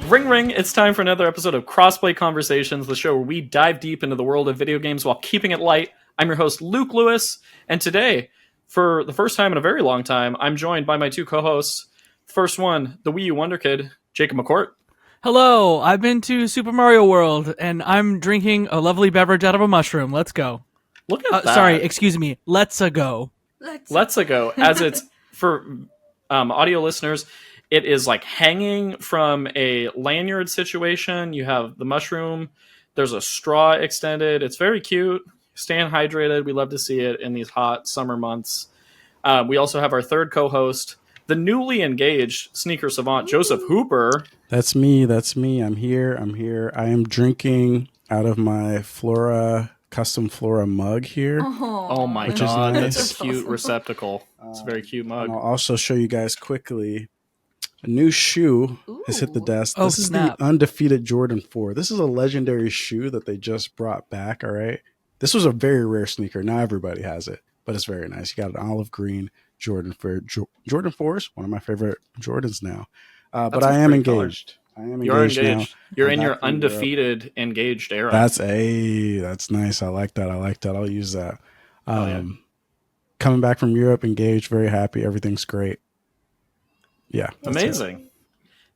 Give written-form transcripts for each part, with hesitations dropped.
Ring ring, it's time for another episode of Crossplay Conversations, the show where we dive deep into the world of video games while keeping it light. I'm your host, Luke Lewis, and today, for the first time in a very long time, I'm joined by my two co-hosts. First one, the Wii U Wonder Kid, Jacob McCourt. Hello, I've been to Super Mario World, and I'm drinking a lovely beverage out of a mushroom. Let's go. Look at that. Sorry, excuse me. Let's-a go. Let's go. As it's, for audio listeners, it is like hanging from a lanyard situation. You have the mushroom. There's a straw extended. It's very cute. Staying hydrated. We love to see it in these hot summer months. We also have our third co-host, the newly engaged sneaker savant, Joseph Hooper. That's me. I'm here. I am drinking out of my custom Flora mug here. Oh my god, that's a cute receptacle. It's a very cute mug. I'll also show you guys quickly. A new shoe has hit the desk. This is the undefeated Jordan 4. This is a legendary shoe that they just brought back, all right? This was a very rare sneaker. Now everybody has it, but it's very nice. You got an olive green Jordan 4. Jordan 4 is one of my favorite Jordans now. But I am engaged. You're engaged. You're in your undefeated engaged era. That's nice. I like that. I'll use that. Coming back from Europe, engaged, very happy. Everything's great. Yeah. Amazing.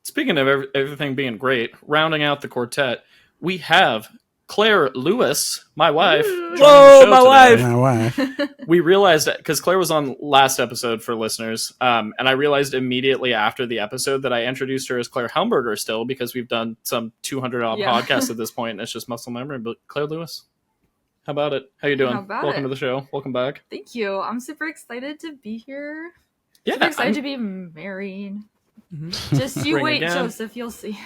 Speaking of everything being great, rounding out the quartet, we have Claire Lewis, my wife. Whoa, my wife. We realized that because Claire was on last episode for listeners, and I realized immediately after the episode that I introduced her as Claire Helmberger still, because we've done some 200 odd podcasts at this point, and it's just muscle memory. But Claire Lewis, how about it? How you doing? Welcome to the show. Welcome back. Thank you. I'm super excited to be here. Yeah, super excited to be married. Mm-hmm. Just you wait, Joseph. You'll see.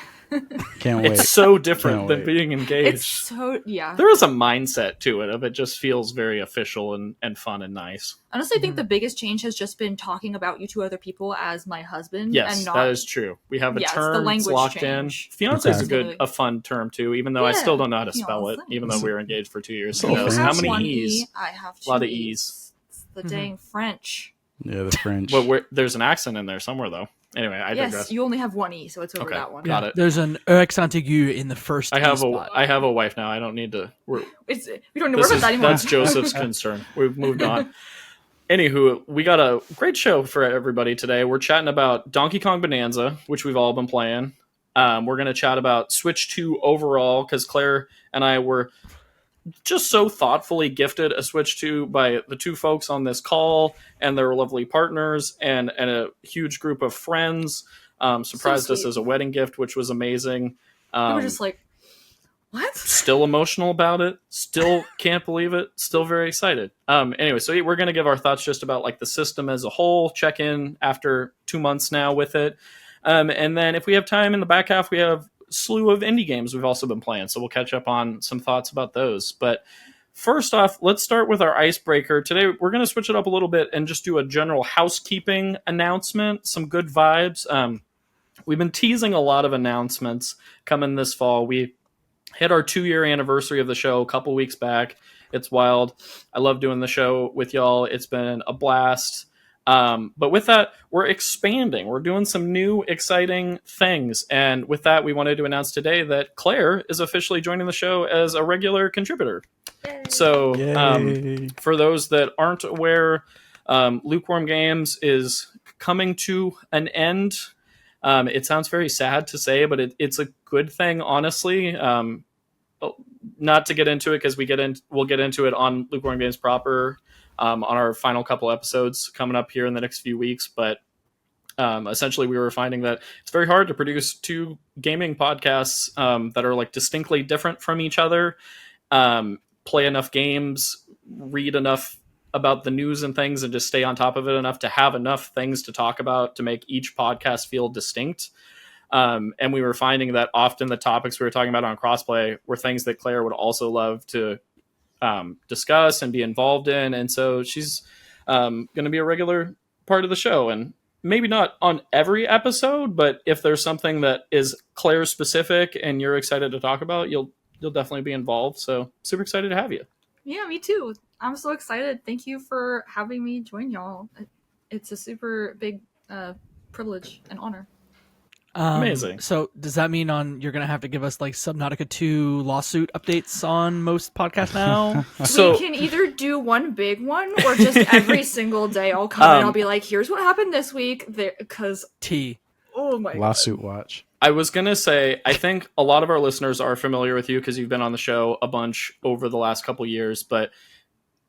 Can't wait. It's so different than being engaged. It's so, yeah. There is a mindset to it of it just feels very official and fun and nice. Honestly, I think the biggest change has just been talking about you to other people as my husband. Yes, and not, that is true. We have a term locked change. In. Fiance is a fun term too, even though I still don't know how to spell it, even though we were engaged for 2 years. Who knows? How many E's? I have a lot of E's. It's the dang French. Yeah, the French. But there's an accent in there somewwer, though. Anyway, I digress. Yes, you only have one E, so it's over that one. Got it. There's an accent aigu in the first I have a wife now. I don't need to... We don't need to worry about that anymore. That's Joseph's concern. We've moved on. Anywho, we got a great show for everybody today. We're chatting about Donkey Kong Bananza, which we've all been playing. We're going to chat about Switch 2 overall, because Claire and I were just so thoughtfully gifted a Switch 2 by the two folks on this call and their lovely partners and a huge group of friends. Surprised us as a wedding gift, which was amazing. We were just like, what? Still emotional about it. Still can't believe it. Still very excited. Anyway, so we're going to give our thoughts just about like the system as a whole, check in after 2 months now with it. And then if we have time in the back half, we have slew of indie games we've also been playing, so we'll catch up on some thoughts about those. But first off, let's start with our icebreaker. Today we're going to switch it up a little bit and just do a general housekeeping announcement, some good vibes. We've been teasing a lot of announcements coming this fall. We hit our 2-year anniversary of the show a couple weeks back. It's wild. I love doing the show with y'all. It's been a blast. But with that, we're expanding. We're doing some new, exciting things. And with that, we wanted to announce today that Claire is officially joining the show as a regular contributor. Yay. So for those that aren't aware, Lukewarm Games is coming to an end. It sounds very sad to say, but it's a good thing, honestly. Not to get into it, because we'll get into it on Lukewarm Games proper on our final couple episodes coming up here in the next few weeks. But essentially we were finding that it's very hard to produce two gaming podcasts that are like distinctly different from each other, play enough games, read enough about the news and things, and just stay on top of it enough to have enough things to talk about to make each podcast feel distinct. And we were finding that often the topics we were talking about on Crossplay were things that Claire would also love to discuss and be involved in. And so she's going to be a regular part of the show, and maybe not on every episode, but if there's something that is Claire specific and you're excited to talk about, you'll definitely be involved. So super excited to have you. Yeah, me too. I'm so excited. Thank you for having me join y'all. It's a super big privilege and honor. Amazing. So does that mean you're going to have to give us like Subnautica 2 lawsuit updates on most podcasts now? We can either do one big one or just every single day I'll come and I'll be like, here's what happened this week. Because oh my lawsuit God. watch. I was going to say, I think a lot of our listeners are familiar with you because you've been on the show a bunch over the last couple years, but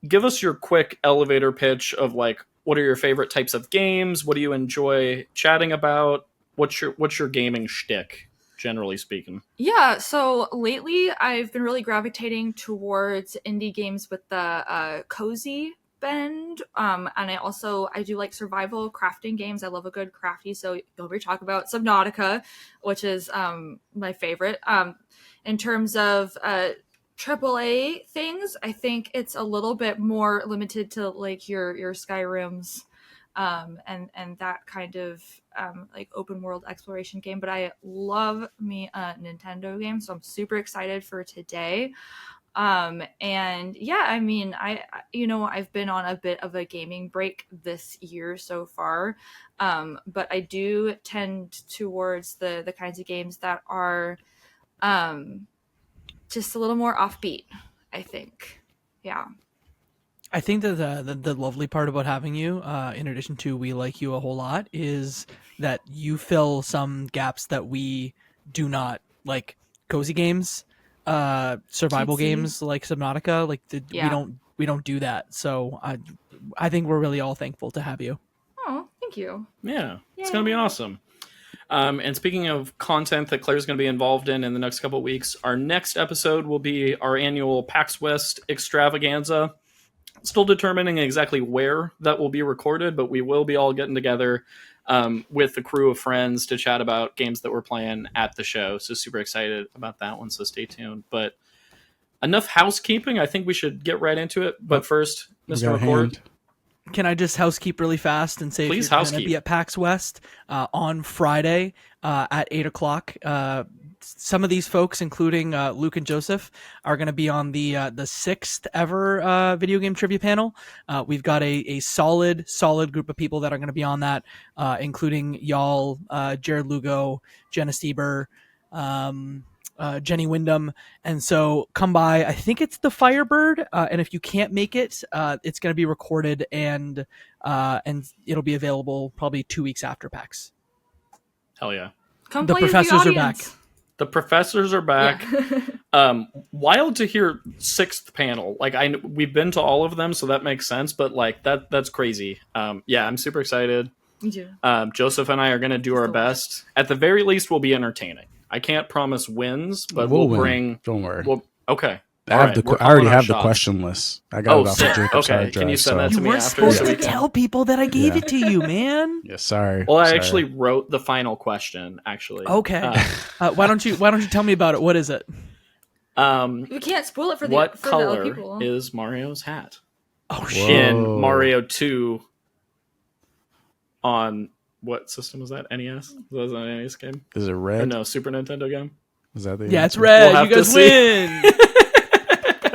give us your quick elevator pitch of like, what are your favorite types of games? What do you enjoy chatting about? What's your gaming shtick, generally speaking? Yeah, so lately I've been really gravitating towards indie games with the cozy bend. And I do like survival crafting games. I love a good crafty, so you'll be talking about Subnautica, which is my favorite. In terms of AAA things, I think it's a little bit more limited to like your Skyrims. And that kind of like open world exploration game, but I love me a Nintendo game, so I'm super excited for today. And yeah, I mean, I've been on a bit of a gaming break this year so far, but I do tend towards the kinds of games that are just a little more offbeat, I think. Yeah. I think that the lovely part about having you, in addition to we like you a whole lot, is that you fill some gaps that we do not, like cozy games, survival games like Subnautica. Like we don't do that. So I think we're really all thankful to have you. Oh, thank you. Yeah, it's gonna be awesome. And speaking of content that Claire's going to be involved in the next couple of weeks, our next episode will be our annual PAX West extravaganza. Still determining exactly where that will be recorded, but we will be all getting together with the crew of friends to chat about games that we're playing at the show. So super excited about that one, so stay tuned. But enough housekeeping. I think we should get right into it. But first, Mr. McCord. Can I just housekeep really fast and say Please if you're going to be at PAX West on Friday at 8 o'clock, some of these folks, including Luke and Joseph, are going to be on the 6th ever video game trivia panel. We've got a solid group of people that are going to be on that, including y'all, Jared Lugo, Jenna Stieber, Jenny Wyndham, and so come by. I think it's the Firebird, and if you can't make it, it's going to be recorded and it'll be available probably 2 weeks after PAX. Hell yeah! Come the play professors the are back. The professors are back. Yeah. Wild to hear 6th panel. Like we've been to all of them, so that makes sense. But like that's crazy. Yeah, I'm super excited. Me too. Joseph and I are going to do our best. At the very least, we'll be entertaining. I can't promise wins, but we'll bring. Don't worry. Okay. I already have the question list. I got it off of Jacob's hard drive. Can you send that to me after? You weren't supposed to tell people that I gave it to you, man. Yeah, sorry. Well, I actually wrote the final question. Actually, okay. Why don't you tell me about it? What is it? You can't spoil it for the what for color the other people. is Mario's hat? Oh shit! In Mario 2 on. What system was that? NES? Was that an NES game? Is it red? Or no, Super Nintendo game? Is that the Yeah, answer? it's red. We'll you guys win.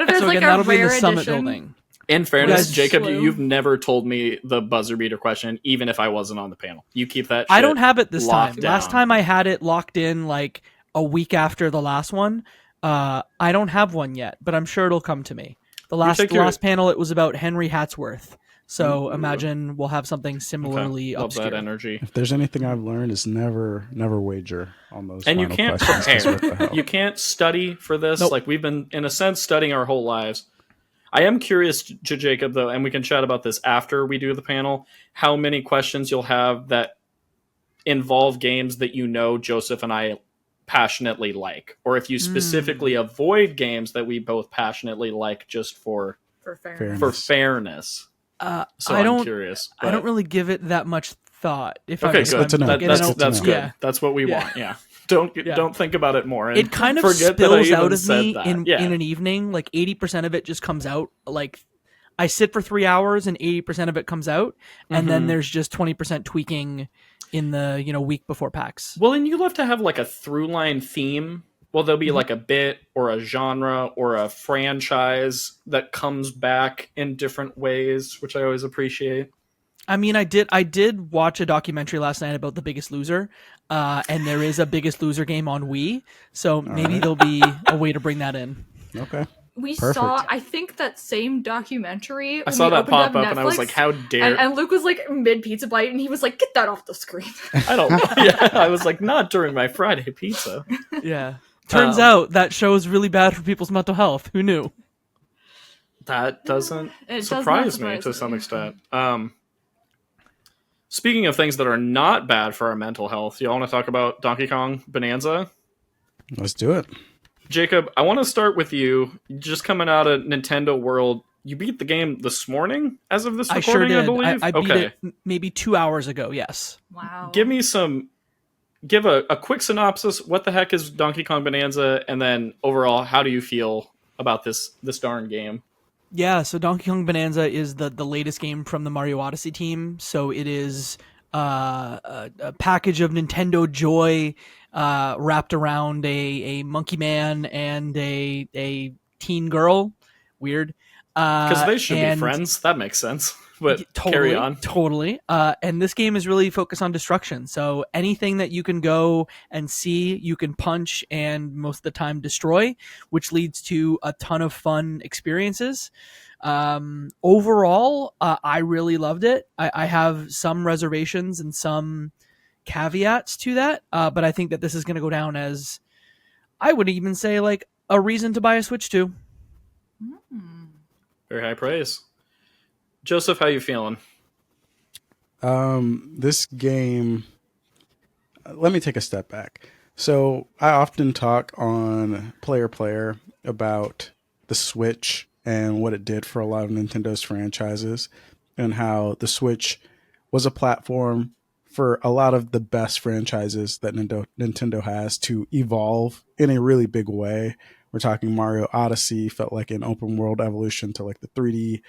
There's So like again, a that'll be in the rare Summit edition. building. In fairness, Yes. Jacob, you've never told me the buzzer beater question, even if I wasn't on the panel. You keep that shit I don't have it this time. locked down. Last time I had it locked in like a week after the last one. I don't have one yet, but I'm sure it'll come to me. The last panel, it was about Henry Hatsworth. So imagine we'll have something similarly Love obscure. that energy. If there's anything I've learned, it's never wager on those. And you final can't questions, 'cause what the prepare. hell? You can't study for this. Nope. Like we've been, in a sense, studying our whole lives. I am curious to Jacob, though, and we can chat about this after we do the panel, how many questions you'll have that involve games that you know Joseph and I passionately like. Or if you specifically avoid games that we both passionately like just for fairness. So I'm curious. I don't really give it that much thought. If Okay, if good. That's good. Yeah. That's what we want. Yeah. Don't think about it more. And it kind of forget spills that I out of said me that. in an evening. Like 80% of it just comes out. Like I sit for 3 hours and 80% of it comes out, and then there's just 20% tweaking in the week before PAX. Well, and you love to have like a through line theme. Well, there'll be like a bit or a genre or a franchise that comes back in different ways, which I always appreciate. I mean, I did watch a documentary last night about The Biggest Loser, and there is a Biggest Loser game on Wii, so maybe there'll be a way to bring that in. Okay. We Perfect. saw, I think, that same documentary. I saw that pop up, Netflix, and I was like, "How dare!" And Luke was like mid pizza bite, and he was like, "Get that off the screen." I don't know. Yeah, I was like, "Not during my Friday pizza." Yeah. Turns out that show is really bad for people's mental health. Who knew? That doesn't It surprise does not me to surprise some me. extent. Speaking of things that are not bad for our mental health, you all want to talk about Donkey Kong Bananza? Let's do it. Jacob, I want to start with you. Just coming out of Nintendo World, you beat the game this morning as of this I recording, sure did. I believe? I beat it maybe 2 hours ago, yes. Wow. Give a quick synopsis. What the heck is Donkey Kong Bonanza? And then overall, how do you feel about this darn game? Yeah, so Donkey Kong Bonanza is the latest game from the Mario Odyssey team. So it is a package of Nintendo joy wrapped around a monkey man and a teen girl. Weird. Because they should be friends. That makes sense. But carry on. Totally. And this game is really focused on destruction. So anything that you can go and see, you can punch and most of the time destroy, which leads to a ton of fun experiences. Overall, I really loved it. I have some reservations and some caveats to that, but I think that this is going to go down as, I would even say, like a reason to buy a Switch 2. Very high praise. Joseph, how you feeling? This game, let me take a step back. So I often talk on Player about the Switch and what it did for a lot of Nintendo's franchises, and how the Switch was a platform for a lot of the best franchises that Nintendo has to evolve in a really big way. We're talking Mario Odyssey felt like an open world evolution to like the 3D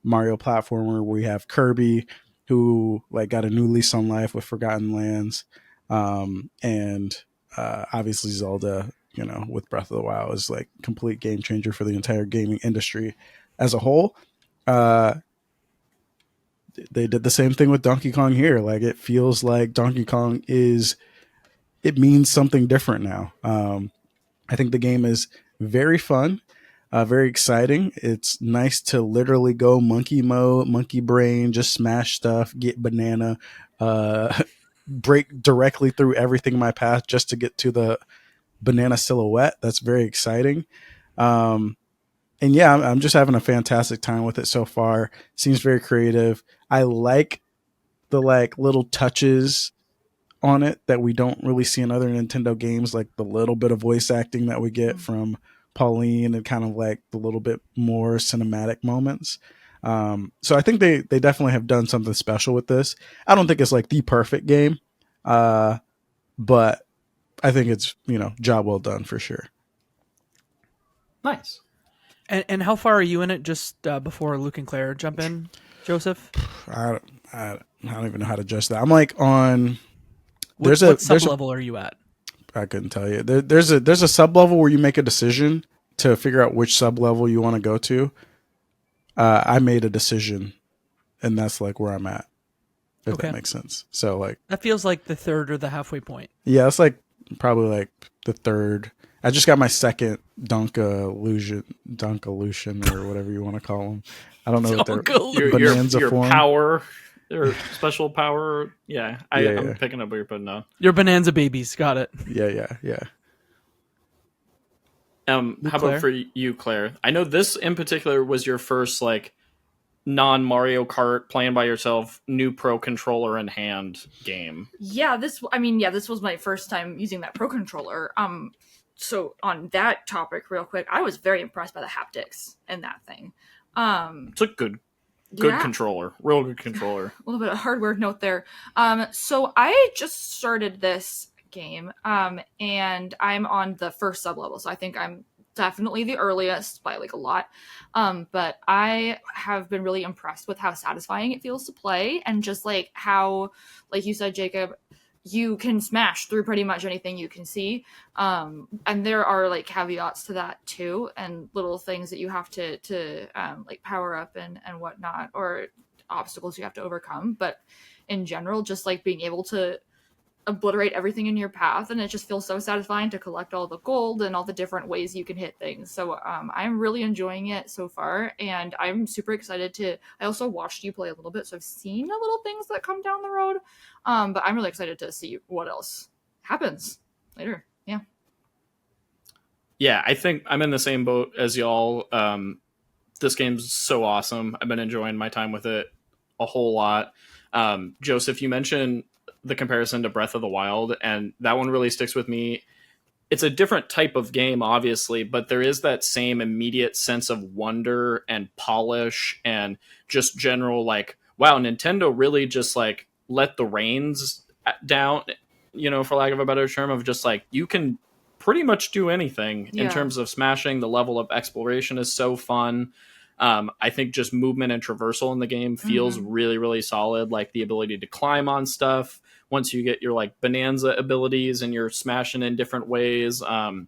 Mario platformer, where we have Kirby, who like got a new lease on life with Forgotten Lands, and obviously Zelda, with Breath of the Wild, is like complete game changer for the entire gaming industry as a whole. They did the same thing with Donkey Kong here. Like, it feels like Donkey Kong it means something different now. I think the game is very fun. Very exciting. It's nice to literally go monkey mode, monkey brain, just smash stuff, get banana, break directly through everything in my path just to get to the banana silhouette. That's very exciting. And yeah, I'm just having a fantastic time with it so far. Seems very creative. I like the little touches on it that we don't really see in other Nintendo games, like the little bit of voice acting that we get from Pauline, and kind of like the little bit more cinematic moments. So I think they definitely have done something special with this. I don't think it's like the perfect game, but I think it's, job well done for sure. Nice. And how far are you in it? Just before Luke and Claire jump in, Joseph. I don't even know how to judge that. I'm like on. What sub level are you at? I couldn't tell you. There's a sub level where you make a decision to figure out which sub level you want to go to. I made a decision, and that's like where I'm at. If that makes sense. So like that feels like the third or the halfway point. Yeah, it's like probably like the third. I just got my second Donkalution or whatever you want to call them. I don't know what they're Bonanza your form. Power. Or special power. Yeah, I'm picking up what you're putting down. Your Bonanza babies. Got it. Yeah. How about for you, Claire? I know this in particular was your first like non-Mario Kart playing by yourself, new Pro controller in hand game. Yeah, this was my first time using that Pro controller. So on that topic, real quick, I was very impressed by the haptics in that thing. It's a good controller, real good controller. A little bit of hardware note there. So I just started this game, and I'm on the first sub level, so I think I'm definitely the earliest by like a lot. But I have been really impressed with how satisfying it feels to play, and just like how, like you said, Jacob, you can smash through pretty much anything you can see. And there are like caveats to that too, and little things that you have to like power up and whatnot, or obstacles you have to overcome. But in general, just like being able to obliterate everything in your path, and it just feels so satisfying to collect all the gold and all the different ways you can hit things. So I'm really enjoying it so far, and I'm super excited to. I also watched you play a little bit, so I've seen the little things that come down the road. But I'm really excited to see what else happens later. Yeah, I think I'm in the same boat as y'all. This game's so awesome. I've been enjoying my time with it a whole lot. Joseph, you mentioned the comparison to Breath of the Wild, and that one really sticks with me. It's a different type of game, obviously, but there is that same immediate sense of wonder and polish and just general like, wow, Nintendo really just like let the reins down, for lack of a better term, of just like, you can pretty much do anything in terms of smashing. The level of exploration is so fun. I think just movement and traversal in the game feels really, really solid. Like the ability to climb on stuff once you get your like Bananza abilities and you're smashing in different ways. I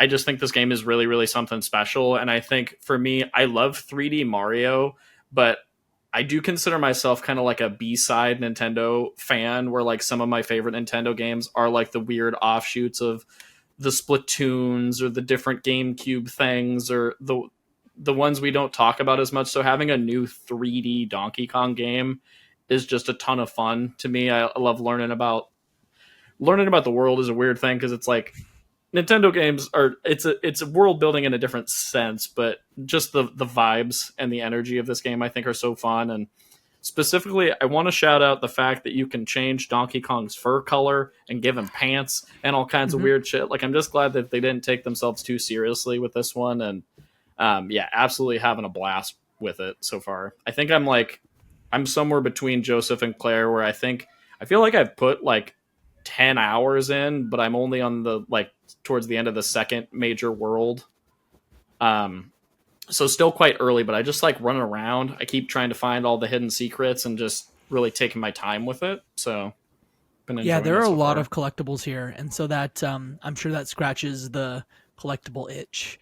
just think this game is really, really something special. And I think for me, I love 3D Mario, but I do consider myself kind of like a B-side Nintendo fan, where like some of my favorite Nintendo games are like the weird offshoots of the Splatoons or the different GameCube things, or the ones we don't talk about as much. So having a new 3D Donkey Kong game is just a ton of fun to me. I love learning about the world. Is a weird thing because it's like Nintendo games are it's a world building in a different sense, but just the vibes and the energy of this game I think are so fun. And specifically, I want to shout out the fact that you can change Donkey Kong's fur color and give him pants and all kinds of weird shit. Like, I'm just glad that they didn't take themselves too seriously with this one. And absolutely having a blast with it so far. I think I'm somewhere between Joseph and Claire, where I feel like I've put like 10 hours in, but I'm only on the like towards the end of the second major world. So still quite early, but I just like running around. I keep trying to find all the hidden secrets and just really taking my time with it. So there are a lot of collectibles here, and so that I'm sure that scratches the collectible itch.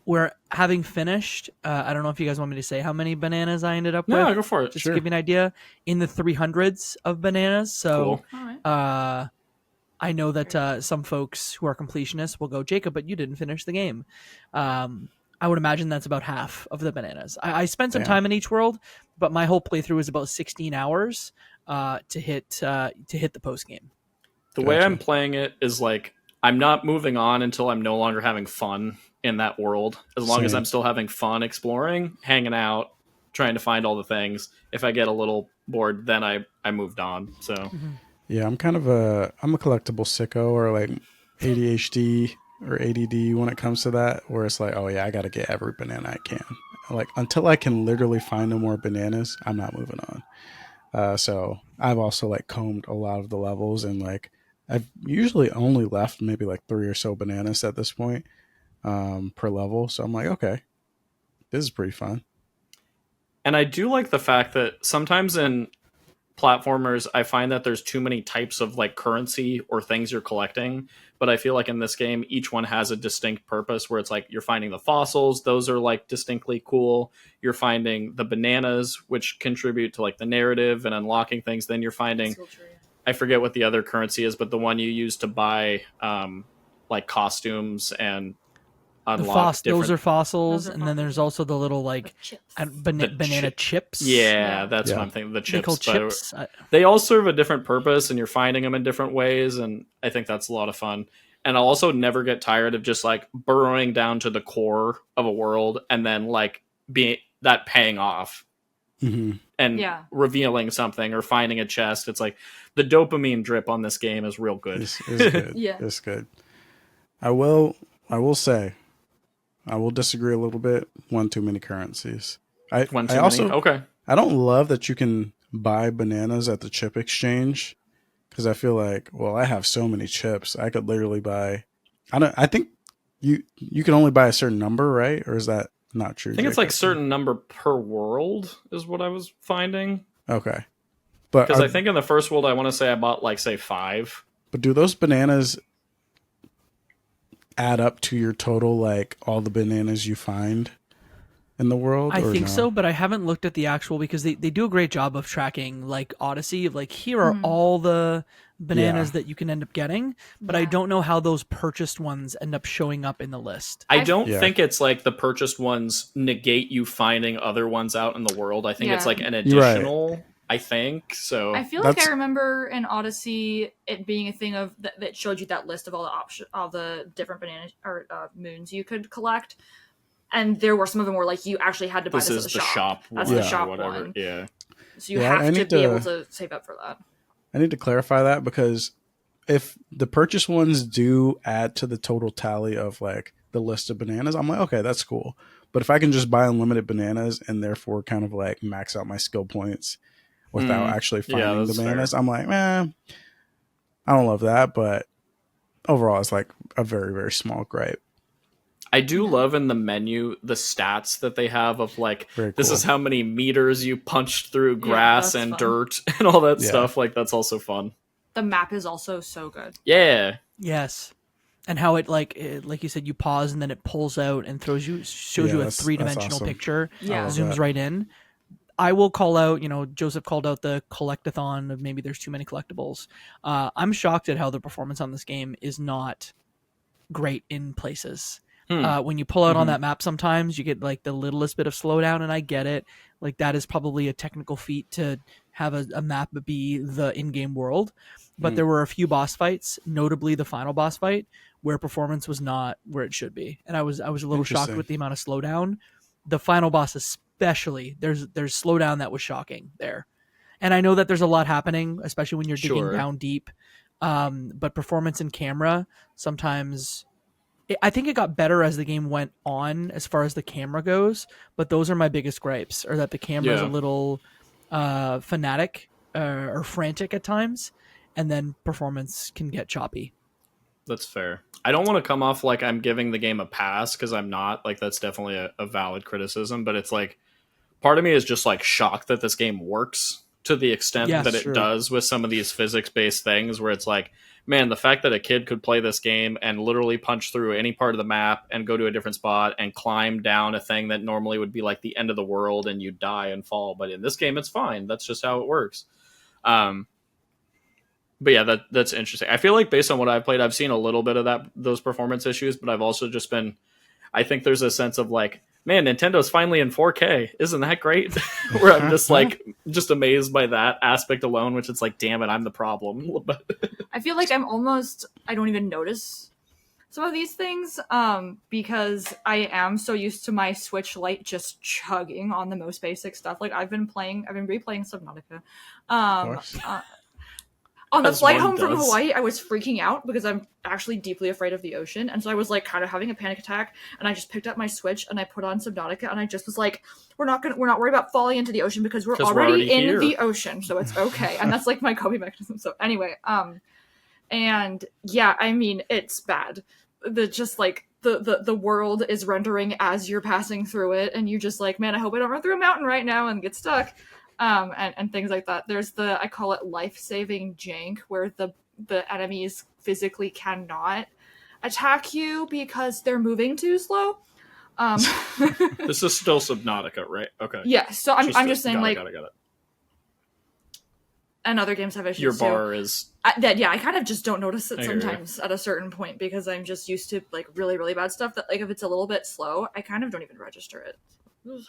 Where having finished, I don't know if you guys want me to say how many bananas I ended up with. No, go for it. Just to give you an idea, in the 300s of bananas. So cool. I know that some folks who are completionists will go, Jacob, but you didn't finish the game. I would imagine that's about half of the bananas. I spent some time in each world, but my whole playthrough was about 16 hours to hit the post game. The way I'm playing it is like I'm not moving on until I'm no longer having fun in that world. As long as I'm still having fun exploring, hanging out, trying to find all the things. If I get a little bored, then I moved on. So yeah, I'm a collectible sicko, or like ADHD or ADD when it comes to that, where it's like, oh yeah, I got to get every banana I can. Like, until I can literally find no more bananas, I'm not moving on. So I've also like combed a lot of the levels, and like I've usually only left maybe like 3 or so bananas at this point per level. So I'm like, okay, this is pretty fun. And I do like the fact that sometimes in platformers, I find that there's too many types of like currency or things you're collecting. But I feel like in this game, each one has a distinct purpose, where it's like you're finding the fossils. Those are like distinctly cool. You're finding the bananas, which contribute to like the narrative and unlocking things. Then you're finding, I forget what the other currency is, but the one you use to buy like costumes and unlock those are fossils. And then there's also the little like banana chips. Yeah, that's what I'm thinking. The chips. Chips. They all serve a different purpose, and you're finding them in different ways, and I think that's a lot of fun. And I'll also never get tired of just like burrowing down to the core of a world and then like paying off and revealing something or finding a chest. It's like the dopamine drip on this game is real good. It's good. It's good. I will say, I will disagree a little bit. One too many currencies. I don't love that you can buy bananas at the chip exchange, because I feel like, well, I have so many chips. I could literally buy. I think you can only buy a certain number, right? Or is that not true? I think it's like certain number per world is what I was finding. Okay, but because I think in the first world, I want to say I bought like say 5. But do those bananas add up to your total, like all the bananas you find? in the world? I or think no? so, but I haven't looked at the actual, because they do a great job of tracking like Odyssey, of like, here are Mhm. all the bananas Yeah. that you can end up getting, but I Yeah. don't know how those purchased ones end up showing up in the list. I don't Yeah. think it's like the purchased ones negate you finding other ones out in the world. I think it's Yeah. like an You're right. additional. I think so. I feel like I That's- remember in Odyssey it being a thing of that showed you that list of all the different banana or moons you could collect, and there were some of them where like you actually had to buy This this at is the the shop That's one the Yeah. shop or whatever. one. Yeah. So you Yeah, have I to need be to- able to save up for that. I need to clarify that, because if the purchase ones do add to the total tally of like the list of bananas, I'm like, okay, that's cool. But if I can just buy unlimited bananas and therefore kind of like max out my skill points without actually Yeah, finding the that's bananas, fair. I'm like, man, I don't love that. But overall, it's like a very, very small gripe. I do Yeah. love in the menu the stats that they have of like, Very this cool. is how many meters you punched through Yeah, grass that's and fun. dirt and all that Yeah. stuff. Like, that's also fun. The map is also so good. Yeah. Yes. And how it like you said, you pause and then it pulls out and shows you a that's 3-dimensional awesome. picture, Yeah. love zooms that. right in. I will call out, Joseph called out the collectathon of maybe there's too many collectibles. I'm shocked at how the performance on this game is not great in places. When you pull out on that map, sometimes you get like the littlest bit of slowdown, and I get it. Like, that is probably a technical feat to have a map be the in-game world. But there were a few boss fights, notably the final boss fight, where performance was not where it should be, and I was a little shocked Interesting. with the amount of slowdown. The final boss especially, there's slowdown that was shocking there. And I know that there's a lot happening, especially when you're digging Sure. down deep. But performance in camera sometimes, I think it got better as the game went on as far as the camera goes. But those are my biggest gripes, or that the camera is a Yeah. little fanatic or frantic at times, and then performance can get choppy. That's fair. I don't want to come off like I'm giving the game a pass, because I'm not. Like, that's definitely a valid criticism, but it's like, part of me is just like shocked that this game works to the extent Yes, that it sure. does with some of these physics-based things, where it's like, man, the fact that a kid could play this game and literally punch through any part of the map and go to a different spot and climb down a thing that normally would be like the end of the world and you die and fall, but in this game it's fine. That's just how it works. But yeah, that's interesting. I feel like based on what I've played, I've seen a little bit of those performance issues, but I've also just been, I think there's a sense of like, man, Nintendo's finally in 4K. Isn't that great? Where I'm just like, just amazed by that aspect alone, which it's like, damn it, I'm the problem. But I feel like I don't even notice some of these things because I am so used to my Switch Lite just chugging on the most basic stuff. Like, I've been replaying Subnautica. course. On the As flight one home from does. Hawaii, I was freaking out because I'm actually deeply afraid of the ocean. And so I was like kind of having a panic attack, and I just picked up my Switch and I put on Subnautica, and I just was like, we're not worried about falling into the ocean because we're 'Cause we're already already in here. the ocean, so it's okay. And that's like my coping mechanism. So anyway, and yeah, I mean, it's bad. The world is rendering as you're passing through it, and you just like, man, I hope I don't run through a mountain right now and get stuck. And things like that. There's I call it life-saving jank, where the enemies physically cannot attack you because they're moving too slow. this is still Subnautica, right? Okay. Yeah, so I'm just saying, got it. and other games have issues Your too. bar is I kind of just don't notice it I hear you. sometimes at a certain point because I'm just used to like really, really bad stuff that like if it's a little bit slow, I kind of don't even register it.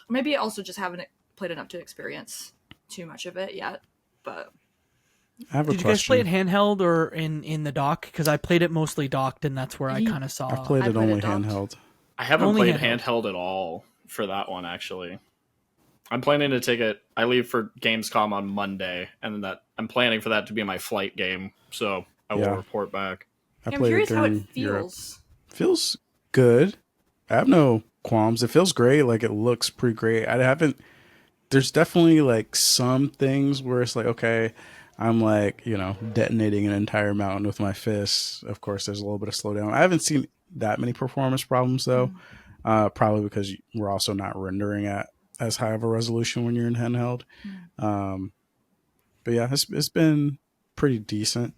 Maybe I also just haven't played enough to experience too much of it yet, but I have a Did you guys play question. it handheld or in the dock? Because I played it mostly docked, and that's where I kind of saw. I've played I it played only it docked. handheld. I haven't Only played handheld. handheld at all for that one, actually. I'm planning to take it. I leave for Gamescom on Monday, and then I'm planning for that to be my flight game. So I will Yeah. report back. I I'm played curious it how during it Europe. feels. Feels good. I have no qualms. It feels great. Like, it looks pretty great. I haven't. There's definitely like some things where it's like, okay, I'm like, detonating an entire mountain with my fists. Of course, there's a little bit of slowdown. I haven't seen that many performance problems though. Probably because we're also not rendering at as high of a resolution when you're in handheld. But yeah, it's been pretty decent.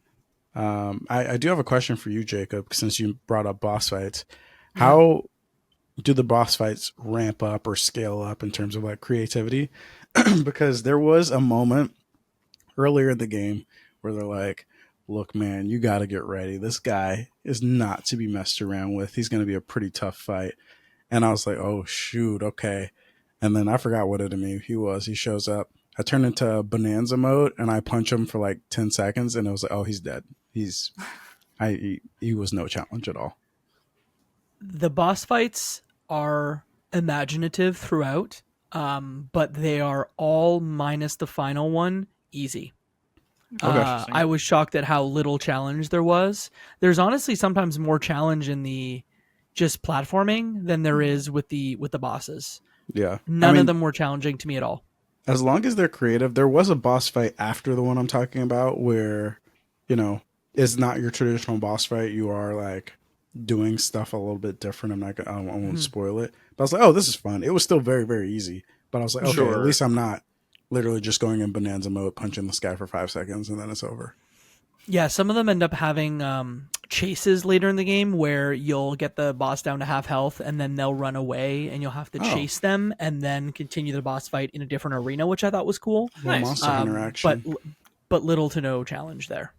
I do have a question for you, Jacob, since you brought up boss fights. How do the boss fights ramp up or scale up in terms of like creativity? Because there was a moment earlier in the game where they're like, look, man, you got to get ready. This guy is not to be messed around with. He's going to be a pretty tough fight. And I was like, oh, shoot, okay. And then I forgot what enemy he was. He shows up. I turn into Bonanza mode and I punch him for like 10 seconds. And it was like, oh, he's dead. He was no challenge at all. The boss fights are imaginative throughout, but they are all minus the final one easy. I was shocked at how little challenge there was. There's honestly sometimes more challenge in the just platforming than there is with the bosses. Yeah. None of them were challenging to me at all. As long as they're creative, there was a boss fight after the one I'm talking about where, you know, it's not your traditional boss fight. You are like doing stuff a little bit different. I won't spoil it. But I was like, oh, this is fun. It was still very, very easy. But I was like, okay, at least I'm not literally just going in Bonanza mode, punching the sky for 5 seconds, and then it's over. Yeah, some of them end up having chases later in the game where you'll get the boss down to half health and then they'll run away and you'll have to chase them and then continue the boss fight in a different arena, which I thought was cool. Nice. Monster interaction. But little to no challenge there.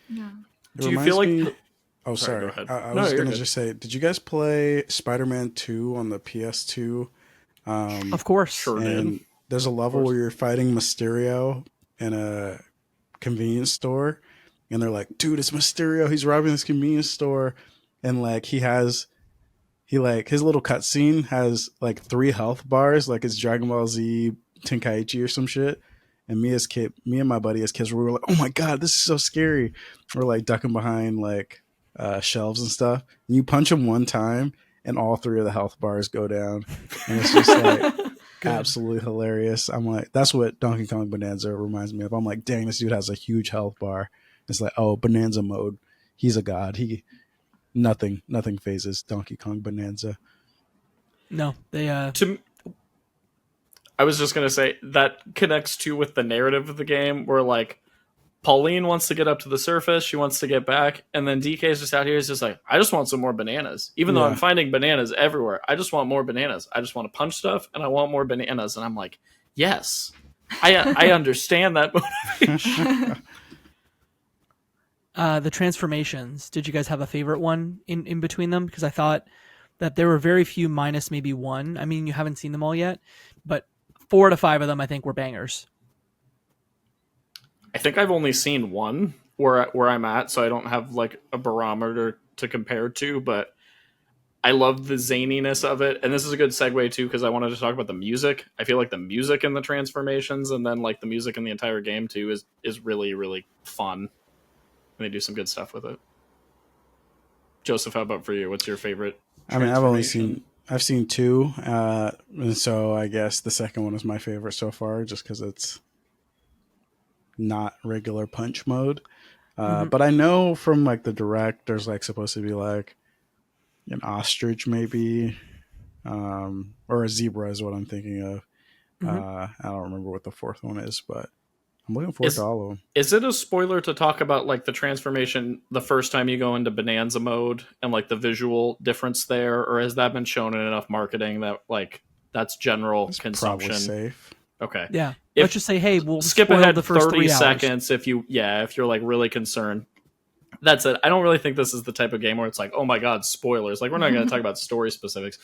Yeah. Do you feel like... Oh, sorry. Go ahead. I was going to just say, did you guys play Spider-Man 2 on the PS2? Of course. Sure and did. There's a level where you're fighting Mysterio in a convenience store. And they're like, dude, it's Mysterio. He's robbing this convenience store. And like his little cutscene has like 3 health bars, like it's Dragon Ball Z Tenkaichi or some shit. And me and my buddy as kids, we were like, oh my God, this is so scary. We're like ducking behind like shelves and stuff. And you punch him one time and all 3 of the health bars go down. And it's just like absolutely hilarious. I'm like, that's what Donkey Kong Bananza reminds me of. I'm like, dang, this dude has a huge health bar. It's like, oh, Bonanza mode. He's a god. Nothing phases Donkey Kong Bananza. No, they I was just gonna say that connects too with the narrative of the game, where like Pauline wants to get up to the surface, she wants to get back, and then DK is just out here. He's just like, I just want some more bananas. Even though I'm finding bananas everywhere, I just want more bananas. I just want to punch stuff, and I want more bananas. And I'm like, yes, I understand that motivation. The transformations. Did you guys have a favorite one in between them? Because I thought that there were very few minus maybe one. I mean, you haven't seen them all yet, but 4 out of 5 of them I think were bangers. I think I've only seen one where I'm at, so I don't have like a barometer to compare to, but I love the zaniness of it. And this is a good segue too, because I wanted to talk about the music. I feel like the music in the transformations and then like the music in the entire game too is really, really fun. And they do some good stuff with it. Joseph, how about for you? What's your favorite? I mean, I've seen 2, and so I guess the second one is my favorite so far, just because it's not regular punch mode. But I know from like the direct, there's like supposed to be like an ostrich maybe, or a zebra is what I'm thinking of. I don't remember what the 4th one is, but I'm looking forward to all of them. Is it a spoiler to talk about like the transformation the first time you go into Bonanza mode and like the visual difference there, or has that been shown in enough marketing that like that's general consumption? Probably safe. Okay. Yeah. Let's just say, hey, we'll skip spoil ahead the first 30 3 seconds if you're like really concerned. That's it. I don't really think this is the type of game where it's like, oh my God, spoilers. Like we're not going to talk about story specifics,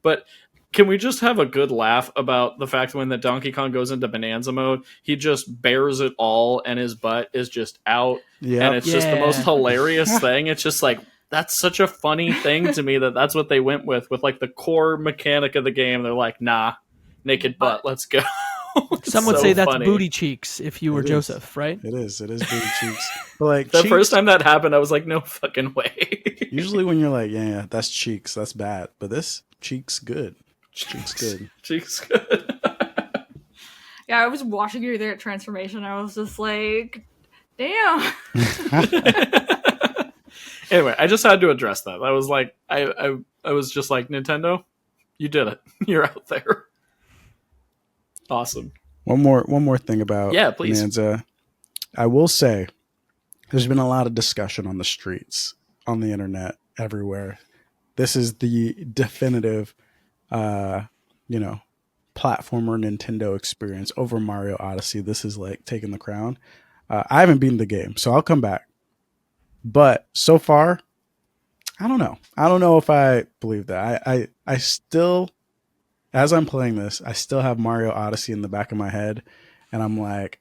but can we just have a good laugh about the fact that when the Donkey Kong goes into Bonanza mode, he just bears it all and his butt is just out. And it's just the most hilarious thing. It's just like, that's such a funny thing to me that's what they went with like the core mechanic of the game. They're like, nah, naked butt, let's go. Some would say that's booty cheeks if you were Joseph, right? It is booty cheeks. But like the first time that happened, I was like, no fucking way. Usually when you're like, yeah, that's cheeks, that's bad. But this cheeks good. Cheeks good. Cheeks good. Yeah, I was watching you there at transformation. I was just like, damn. Anyway, I just had to address that. I was like, I was just like, Nintendo, you did it. You're out there. Awesome. One more thing about please. Bonanza. I will say there's been a lot of discussion on the streets, on the internet, everywhere. This is the definitive you know, platformer Nintendo experience over Mario Odyssey. This is like taking the crown. I haven't beaten the game, so I'll come back. But so far, I don't know. I don't know if I believe that. I still, as I'm playing this, I still have Mario Odyssey in the back of my head, and I'm like,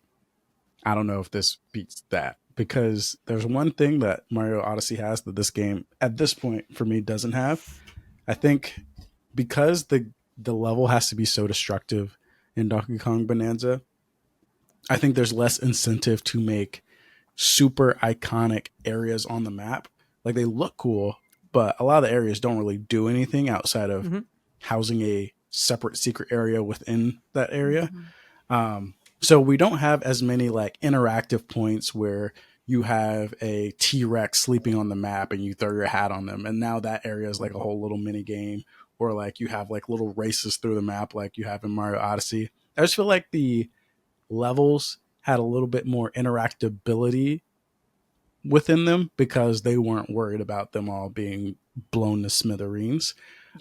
I don't know if this beats that, because there's one thing that Mario Odyssey has that this game at this point for me doesn't have. I think because the level has to be so destructive in Donkey Kong Bonanza, I think there's less incentive to make super iconic areas on the map. Like, they look cool, but a lot of the areas don't really do anything outside of housing a separate secret area within that area. So we don't have as many like interactive points where you have a T-Rex sleeping on the map and you throw your hat on them, and now that area is like a whole little mini game, or like you have like little races through the map like you have in Mario Odyssey. I just feel like the levels had a little bit more interactability within them because they weren't worried about them all being blown to smithereens.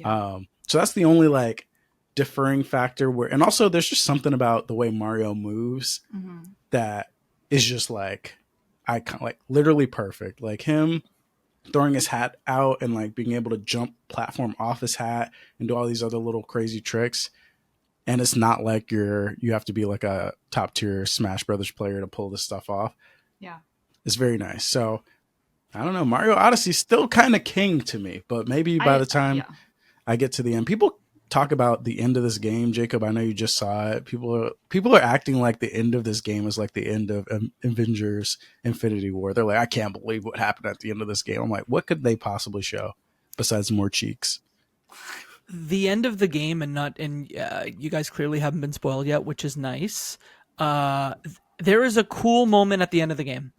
So that's the only like differing factor where, and also there's just something about the way Mario moves that is just like like literally perfect. Like him throwing his hat out and like being able to jump platform off his hat and do all these other little crazy tricks. And it's not like you have to be like a top tier Smash Brothers player to pull this stuff off. Yeah. It's very nice. So I don't know. Mario Odyssey's still kind of king to me, but maybe by the time I get to the end, people talk about the end of this game. Jacob, I know you just saw it. People are acting like the end of this game is like the end of Avengers Infinity War. They're like, I can't believe what happened at the end of this game. I'm like, what could they possibly show besides more cheeks? The end of the game, and you guys clearly haven't been spoiled yet, which is nice. There is a cool moment at the end of the game.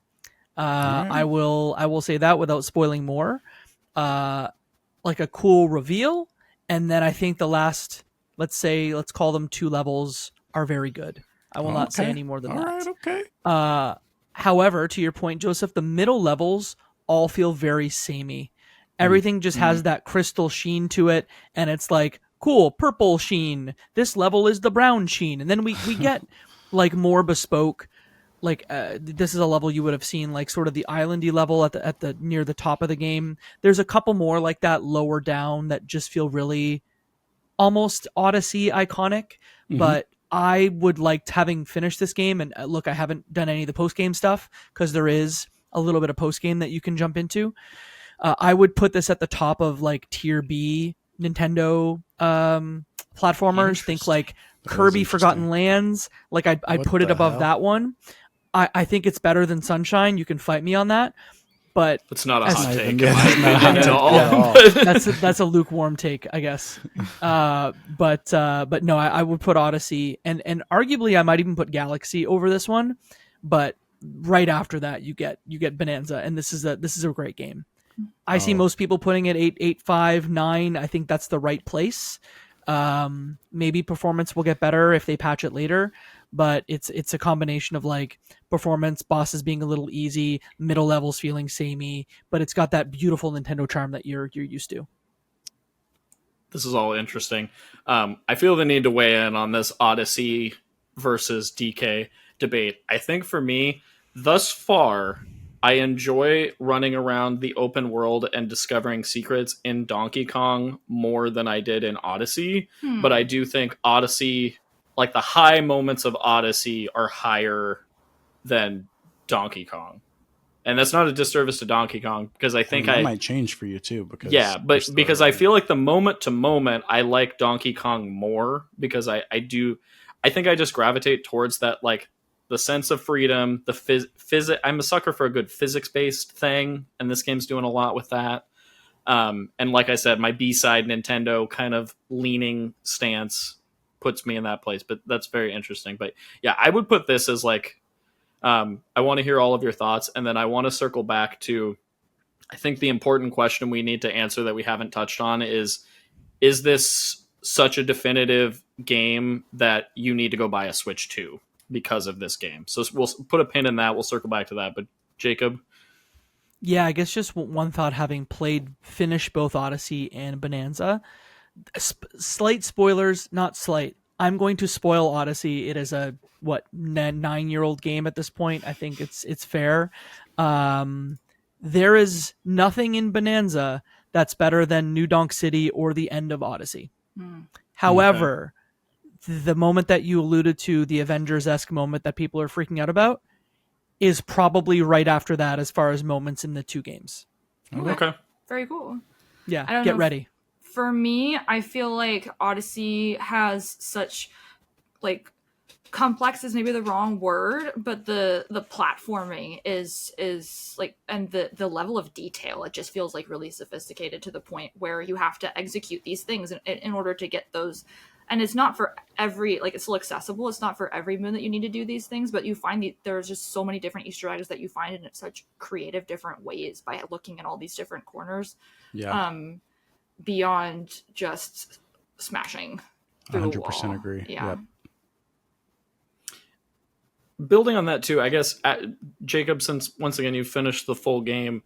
I will say that without spoiling more. Like a cool reveal, and then I think the last, let's call them 2 levels, are very good. I will not say any more than that. Okay. However, to your point, Joseph, the middle levels all feel very samey. Everything just has that crystal sheen to it, and it's like, cool, purple sheen. This level is the brown sheen. And then we get like more bespoke, like this is a level you would have seen, like sort of the islandy level at the near the top of the game. There's a couple more like that lower down that just feel really almost Odyssey iconic. But I would like, having finished this game, and look, I haven't done any of the post game stuff because there is a little bit of post game that you can jump into. I would put this at the top of like tier B Nintendo platformers. Think like Kirby Forgotten Lands. Like I'd put it above that one. I think it's better than Sunshine. You can fight me on that, but it's not a hot take. That's a lukewarm take, I guess. But no, I would put Odyssey, and arguably I might even put Galaxy over this one. But right after that, you get Bonanza, and this is a great game. I see most people putting it 8, 8, 5, 9. I think that's the right place. Maybe performance will get better if they patch it later, but it's a combination of like performance, bosses being a little easy, middle levels feeling samey, but it's got that beautiful Nintendo charm that you're used to. This is all interesting. I feel the need to weigh in on this Odyssey versus DK debate. I think for me, thus far, I enjoy running around the open world and discovering secrets in Donkey Kong more than I did in Odyssey. But I do think Odyssey, like the high moments of Odyssey, are higher than Donkey Kong. And that's not a disservice to Donkey Kong, because I think that might change for you too. Because I feel like the moment to moment, I like Donkey Kong more, because I think I just gravitate towards that, like, the sense of freedom, the physics. I'm a sucker for a good physics-based thing, and this game's doing a lot with that. And like I said, my B-side Nintendo kind of leaning stance puts me in that place. But that's very interesting. But yeah, I would put this as like, I want to hear all of your thoughts, and then I want to circle back to, I think the important question we need to answer that we haven't touched on is this such a definitive game that you need to go buy a Switch 2? Because of this game. So we'll put a pin in that. We'll circle back to that. But Jacob? Yeah, I guess just one thought, having finished both Odyssey and Bonanza, Slight spoilers, not slight. I'm going to spoil Odyssey. It is a 9-year-old game at this point. I think it's fair. There is nothing in Bonanza that's better than New Donk City or the end of Odyssey. However, the moment that you alluded to, the Avengers-esque moment that people are freaking out about, is probably right after that as far as moments in the two games. Okay. Very cool. Yeah, get ready. For me, I feel like Odyssey has such, like, complex is maybe the wrong word, but the platforming is like, and the level of detail, it just feels like really sophisticated to the point where you have to execute these things in order to get those. And it's not for every, like, it's still accessible. It's not for every moon that you need to do these things, but you find there's just so many different Easter eggs that you find in such creative different ways by looking at all these different corners. Yeah. Beyond just smashing through 100% a wall. agree. Yeah. Yep. Building on that too, I guess, Jacob, since once again you finished the full game,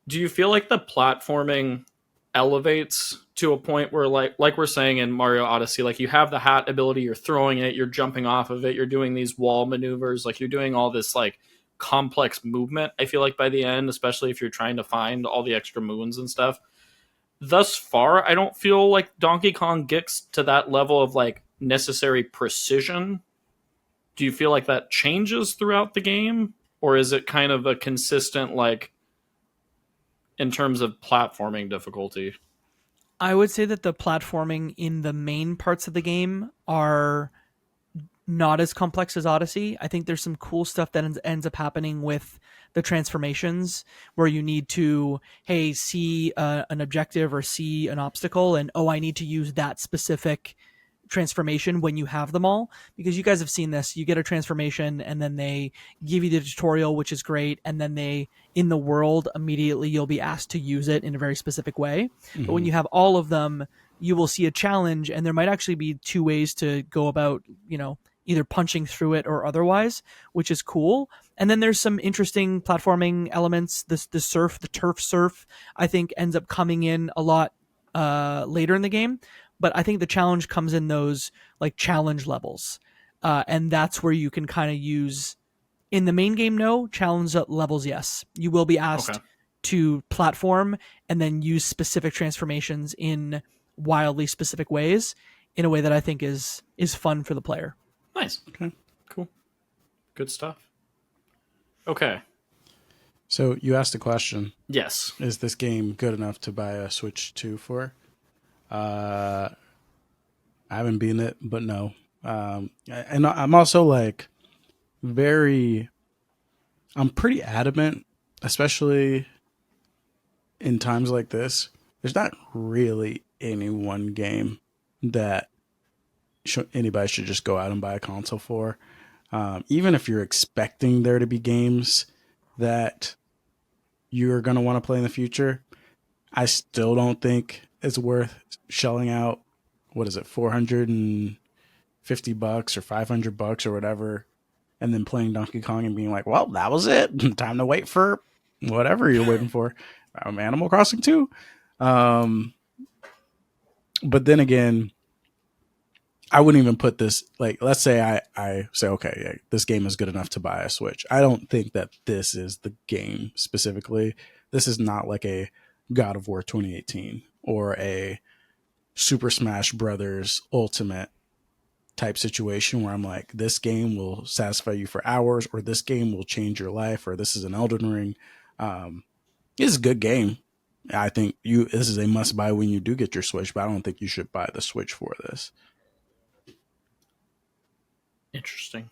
do you feel like the platforming elevates to a point where, like we're saying in Mario Odyssey, like you have the hat ability, you're throwing it, you're jumping off of it, you're doing these wall maneuvers, like you're doing all this like complex movement. I feel like by the end, especially if you're trying to find all the extra moons and stuff, thus far, I don't feel like Donkey Kong gets to that level of like necessary precision. Do you feel like that changes throughout the game? Or is it kind of a consistent, like, in terms of platforming difficulty? I would say that the platforming in the main parts of the game are not as complex as Odyssey. I think there's some cool stuff that ends up happening with the transformations where you need to, hey, see an objective or see an obstacle and, I need to use that specific transformation when you have them all, because you guys have seen this. You get a transformation and then they give you the tutorial, which is great, and then they, in the world, immediately you'll be asked to use it in a very specific way. But when you have all of them, you will see a challenge, and there might actually be two ways to go about, either punching through it or otherwise, which is cool. And then there's some interesting platforming elements. The turf surf, I think ends up coming in a lot later in the game. But I think the challenge comes in those like challenge levels. And that's where you can kind of use, in the main game, no. Challenge levels, yes. You will be asked to platform and then use specific transformations in wildly specific ways in a way that I think is fun for the player. Nice. Okay. Cool. Good stuff. Okay. So you asked the question. Yes. Is this game good enough to buy a Switch 2 for? I haven't beaten it, but no. And I'm also like I'm pretty adamant, especially in times like this. There's not really any one game that anybody should just go out and buy a console for. Even if you're expecting there to be games that you're going to want to play in the future, I still don't think it's worth shelling out, what is it, $450 or $500 or whatever, and then playing Donkey Kong and being like, well, that was it. Time to wait for whatever you're waiting for. Animal Crossing 2. But then again, I wouldn't even put this, like, let's say I say, okay, yeah, this game is good enough to buy a Switch. I don't think that this is the game specifically. This is not like a God of War 2018 or a Super Smash Brothers Ultimate type situation where I'm like, this game will satisfy you for hours, or this game will change your life, or this is an Elden Ring. It's a good game. I think this is a must buy when you do get your Switch, but I don't think you should buy the Switch for this. Interesting.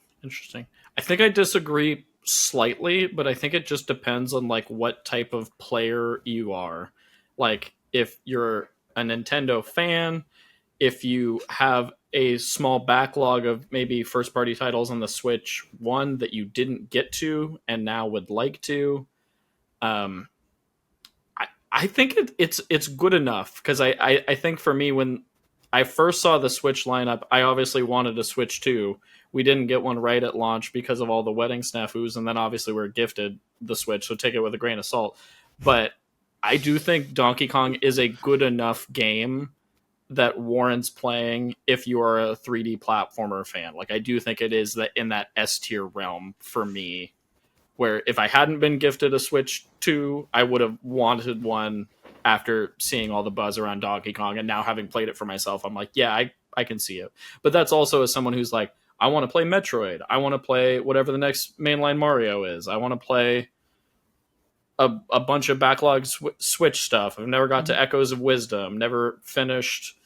I think I disagree slightly, but I think it just depends on like what type of player you are. Like if you're a Nintendo fan, if you have a small backlog of maybe first party titles on the Switch 1 that you didn't get to and now would like to, I think it's good enough, because I think for me, when I first saw the Switch lineup, I obviously wanted a Switch 2. We didn't get one right at launch because of all the wedding snafus, and then obviously we were gifted the Switch, so take it with a grain of salt. But I do think Donkey Kong is a good enough game that warrants playing if you are a 3D platformer fan. Like, I do think it is that in that S tier realm for me, where if I hadn't been gifted a Switch 2, I would have wanted one after seeing all the buzz around Donkey Kong, and now having played it for myself, I'm like, yeah, I can see it. But that's also as someone who's like, I want to play Metroid. I want to play whatever the next mainline Mario is. I want to play a bunch of backlog Switch stuff. I've never got to Echoes of Wisdom. Never finished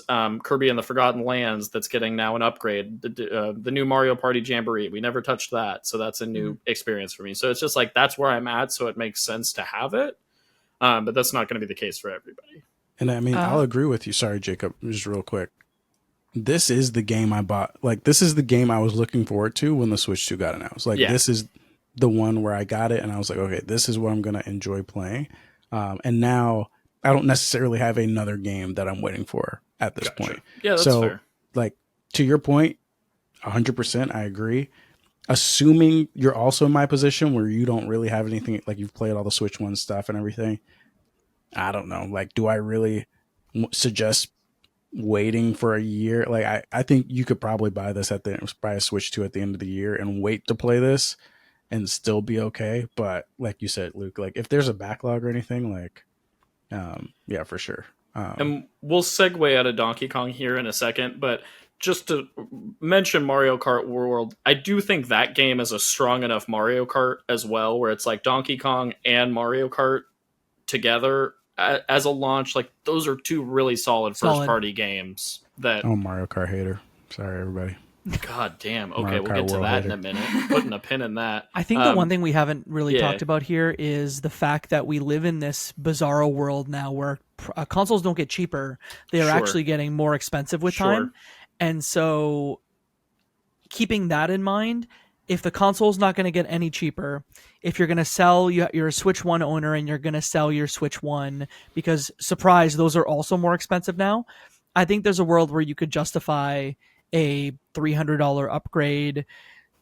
Kirby and the Forgotten Lands. That's getting now an upgrade. The new Mario Party Jamboree. We never touched that, so that's a new experience for me. So it's just like that's where I'm at. So it makes sense to have it, but that's not going to be the case for everybody. And I mean, I'll agree with you. Sorry, Jacob. Just real quick. This is the game I bought. Like, this is the game I was looking forward to when the Switch 2 got announced. Like, this is the one where I got it and I was like, okay, this is what I'm going to enjoy playing. And now I don't necessarily have another game that I'm waiting for at this point. Yeah, that's fair. Like, to your point, 100%, I agree. Assuming you're also in my position where you don't really have anything, like you've played all the Switch 1 stuff and everything. I don't know. Like, do I really suggest waiting for a year? Like, I think you could probably buy a Switch 2 at the end of the year and wait to play this and still be okay. But like you said, Luke, like if there's a backlog or anything, like, yeah, for sure. And we'll segue out of Donkey Kong here in a second, but just to mention Mario Kart World, I do think that game is a strong enough Mario Kart as well, where it's like Donkey Kong and Mario Kart together as a launch. Like, those are two really solid first-party games. Oh, Mario Kart hater. Sorry, everybody. God damn. Okay, we'll get to that in a minute. Putting a pin in that. I think the one thing we haven't really talked about here is the fact that we live in this bizarro world now where consoles don't get cheaper. They are actually getting more expensive with time. And so keeping that in mind, if the console's not going to get any cheaper, if you're going to sell, you're a Switch 1 owner and you're going to sell your Switch 1 because, surprise, those are also more expensive now. I think there's a world where you could justify a $300 upgrade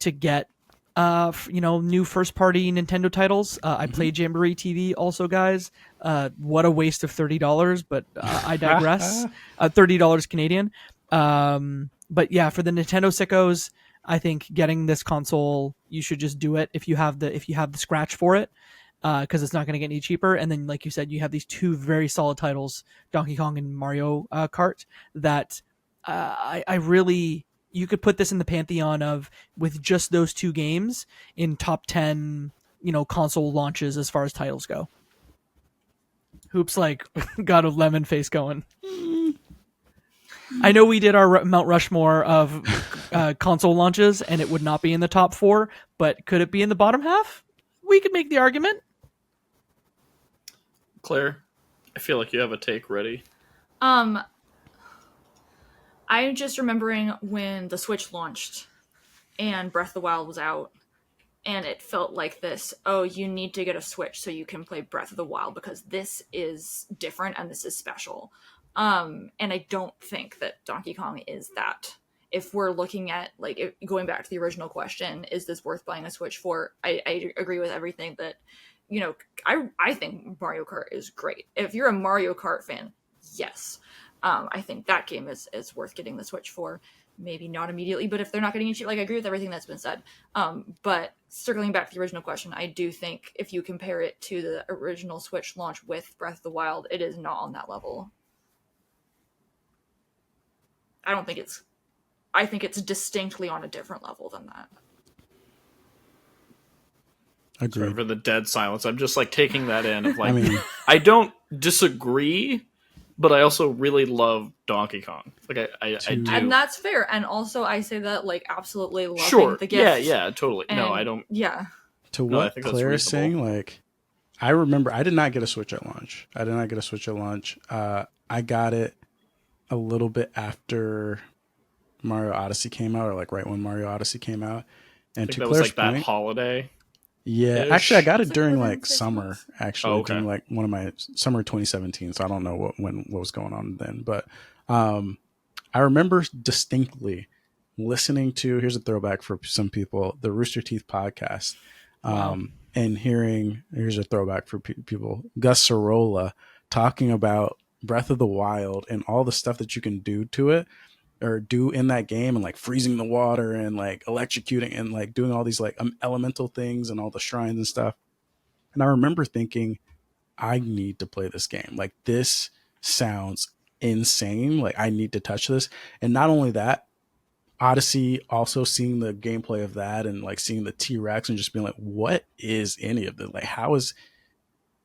to get new first party Nintendo titles. I played Jamboree TV also, guys. What a waste of $30, but I digress. $30 Canadian. But yeah, for the Nintendo sickos, I think getting this console, you should just do it if you have the scratch for it, because it's not going to get any cheaper. And then, like you said, you have these two very solid titles, Donkey Kong and Mario Kart, that I really, you could put this in the pantheon of, with just those two games, in top 10, console launches as far as titles go. Hoops got a lemon face going. I know we did our Mount Rushmore of console launches, and it would not be in the top 4, but could it be in the bottom half? We could make the argument. Claire, I feel like you have a take ready. I'm just remembering when the Switch launched and Breath of the Wild was out, and it felt like this, you need to get a Switch so you can play Breath of the Wild because this is different and this is special. And I don't think that Donkey Kong is that. If we're looking at, going back to the original question, is this worth buying a Switch for? I agree with everything that, I think Mario Kart is great. If you're a Mario Kart fan, yes. I think that game is worth getting the Switch for. Maybe not immediately, but if they're not getting it cheap, I agree with everything that's been said. But circling back to the original question, I do think if you compare it to the original Switch launch with Breath of the Wild, it is not on that level. I think it's distinctly on a different level than that. Agreed. Sorry for the dead silence. I'm just taking that in of I don't disagree, but I also really love Donkey Kong. I do. And that's fair. And also I say that absolutely loving the gift. Yeah, totally. And, no, I don't. Yeah. To what Claire is saying, I remember I did not get a Switch at launch. I got it a little bit after Mario Odyssey came out, or right when Mario Odyssey came out. And to Claire's point, that holiday. Yeah, actually, I got it during summer. Actually, during one of my summer 2017. So I don't know what was going on then, but I remember distinctly listening to, here's a throwback for some people, the Rooster Teeth podcast, and here's a throwback for people, Gus Sorolla talking about Breath of the Wild and all the stuff that you can do to it or do in that game, and like freezing the water and like electrocuting and like doing all these like elemental things and all the shrines and stuff. And I remember thinking, I need to play this game. Like, this sounds insane. Like, I need to touch this. And not only that, Odyssey, also seeing the gameplay of that and like seeing the T-Rex and just being like, what is any of this? Like, how is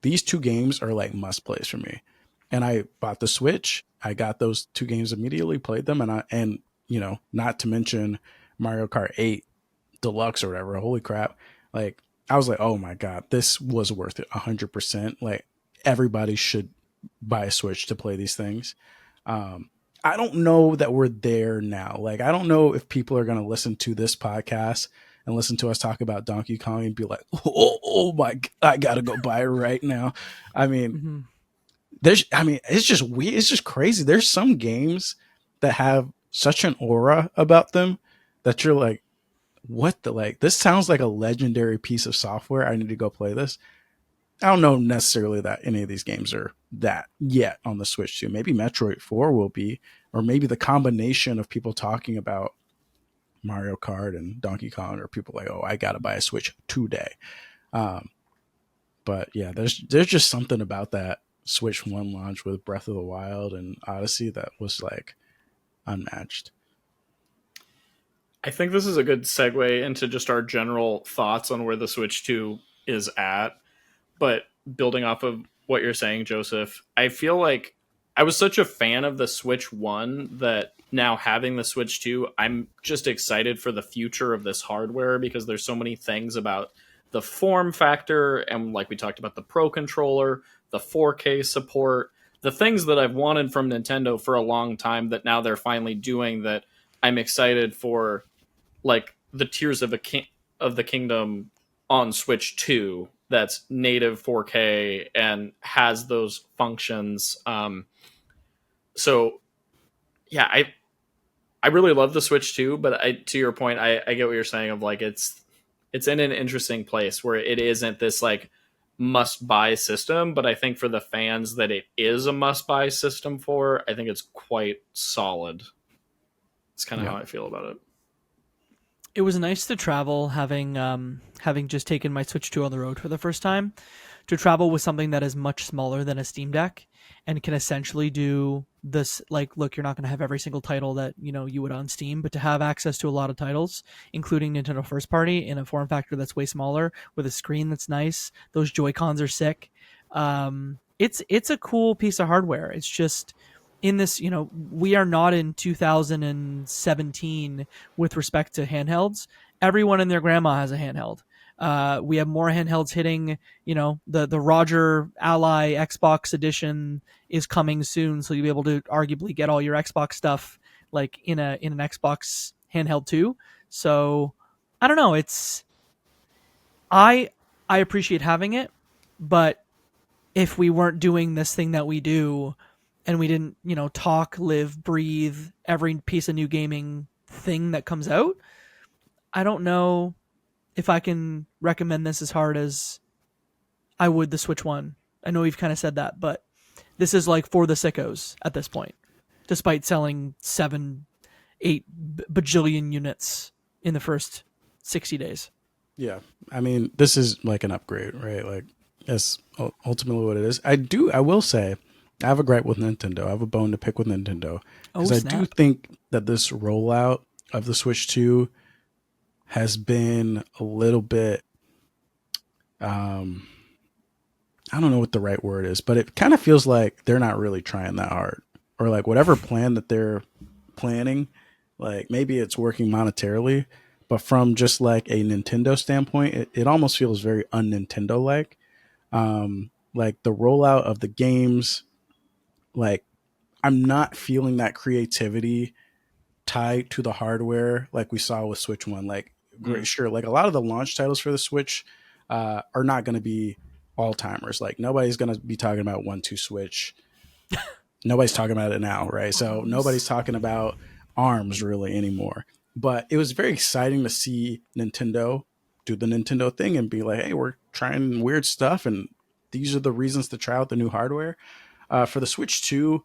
these two games are like must plays for me. And I bought the Switch. I got those two games immediately, played them, and you know, not to mention Mario Kart 8 Deluxe or whatever. Holy crap. Like, I was like, oh my God, this was worth it 100%. Like, everybody should buy a Switch to play these things. I don't know that we're there now. Like, I don't know if people are going to listen to this podcast and listen to us talk about Donkey Kong and be like, oh my, I got to go buy it right now. I mean, it's just weird. It's just crazy. There's some games that have such an aura about them that you're like, what the, like, this sounds like a legendary piece of software. I need to go play this. I don't know necessarily that any of these games are that yet on the Switch 2. Maybe Metroid 4 will be, or maybe the combination of people talking about Mario Kart and Donkey Kong, or people like, oh, I got to buy a Switch today. But yeah, there's just something about that Switch 1 launch with Breath of the Wild and Odyssey that was like unmatched. I think this is a good segue into just our general thoughts on where the Switch 2 is at. But building off of what you're saying, Joseph, I feel like I was such a fan of the Switch 1 that now having the Switch 2, I'm just excited for the future of this hardware, because there's so many things about the form factor, and like we talked about, the Pro Controller, the 4K support, the things that I've wanted from Nintendo for a long time that now they're finally doing, that I'm excited for, like the Tears of the Kingdom on Switch 2 that's native 4K and has those functions. So yeah, I really love the Switch 2, but to your point, I get what you're saying of like, it's in an interesting place where it isn't this like must buy system, but I think for the fans that it is a must buy system for, I think it's quite solid. It's kind of how I feel about it. It was nice to travel, having just taken my Switch 2 on the road for the first time, to travel with something that is much smaller than a Steam Deck and can essentially do this. Like, look, you're not going to have every single title that you would on Steam, but to have access to a lot of titles, including Nintendo first party, in a form factor that's way smaller with a screen that's nice. Those Joy-Cons are sick. It's a cool piece of hardware. It's just, in this, we are not in 2017 with respect to handhelds. Everyone and their grandma has a handheld. We have more handhelds hitting. The Roger Ally Xbox edition is coming soon, so you'll be able to arguably get all your Xbox stuff like in an Xbox handheld too. So I don't know. I appreciate having it, but if we weren't doing this thing that we do, and we didn't, talk, live, breathe every piece of new gaming thing that comes out, I don't know if I can recommend this as hard as I would the Switch 1. I know we've kind of said that, but this is like for the sickos at this point, despite selling 7-8 bajillion units in the first 60 days. Yeah. I mean, this is like an upgrade, right? Like, that's ultimately what it is. I will say, I have a gripe with Nintendo. I have a bone to pick with Nintendo, because I do think that this rollout of the Switch 2 has been a little bit, I don't know what the right word is, but it kind of feels like they're not really trying that hard, or like whatever plan that they're planning, like maybe it's working monetarily, but from just like a Nintendo standpoint, it almost feels very un-Nintendo like. Like the rollout of the games, like I'm not feeling that creativity tied to the hardware like we saw with Switch 1. Like, sure, like a lot of the launch titles for the Switch are not going to be all timers. Like, nobody's going to be talking about 1-2 Switch. Nobody's talking about it now, right? So nobody's talking about ARMS really anymore. But it was very exciting to see Nintendo do the Nintendo thing and be like, hey, we're trying weird stuff, and these are the reasons to try out the new hardware. For the Switch 2,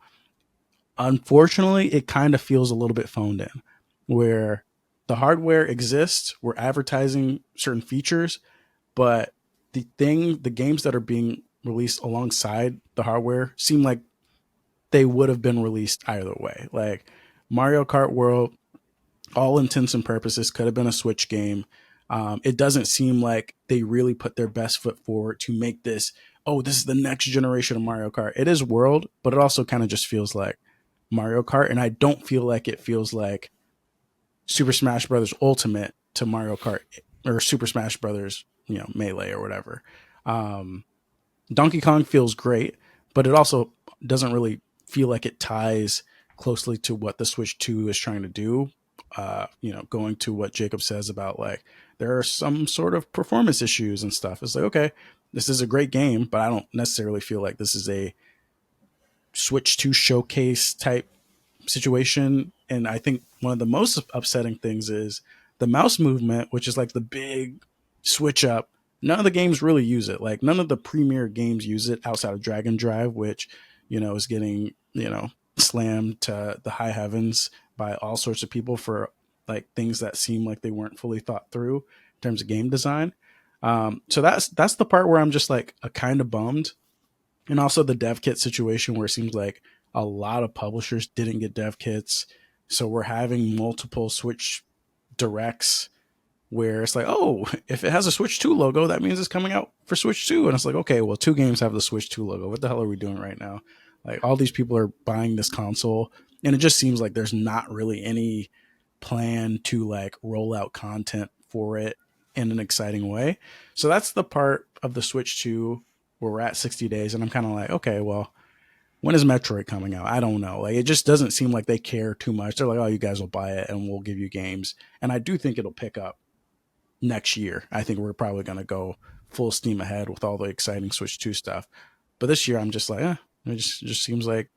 unfortunately, it kind of feels a little bit phoned in, where the hardware exists, we're advertising certain features, but the games that are being released alongside the hardware seem like they would have been released either way. Like Mario Kart World, all intents and purposes, could have been a Switch game. It doesn't seem like they really put their best foot forward to make this, oh, this is the next generation of Mario Kart. It is World, but it also kind of just feels like Mario Kart. And I don't feel like it feels like Super Smash Brothers Ultimate to Mario Kart or Super Smash Brothers, Melee or whatever. Donkey Kong feels great, but it also doesn't really feel like it ties closely to what the Switch 2 is trying to do. Going to what Jacob says about like there are some sort of performance issues and stuff. It's like, okay, this is a great game, but I don't necessarily feel like this is a Switch 2 showcase type situation. And I think one of the most upsetting things is the mouse movement, which is like the big switch up. None of the games really use it. Like none of the premier games use it outside of Dragon Drive, which, is getting, slammed to the high heavens by all sorts of people for like things that seem like they weren't fully thought through in terms of game design. So that's the part where I'm just like a kind of bummed. And also the dev kit situation where it seems like a lot of publishers didn't get dev kits. So we're having multiple Switch directs where it's like, oh, if it has a Switch 2 logo, that means it's coming out for Switch 2. And it's like, okay, well, 2 games have the Switch 2 logo. What the hell are we doing right now? Like all these people are buying this console, and it just seems like there's not really any plan to like roll out content for it in an exciting way. So that's the part of the Switch 2 where we're at 60 days. And I'm kind of like, okay, well, when is Metroid coming out? I don't know. Like, it just doesn't seem like they care too much. They're like, oh, you guys will buy it and we'll give you games. And I do think it'll pick up next year. I think we're probably going to go full steam ahead with all the exciting Switch 2 stuff. But this year I'm just like, it just seems like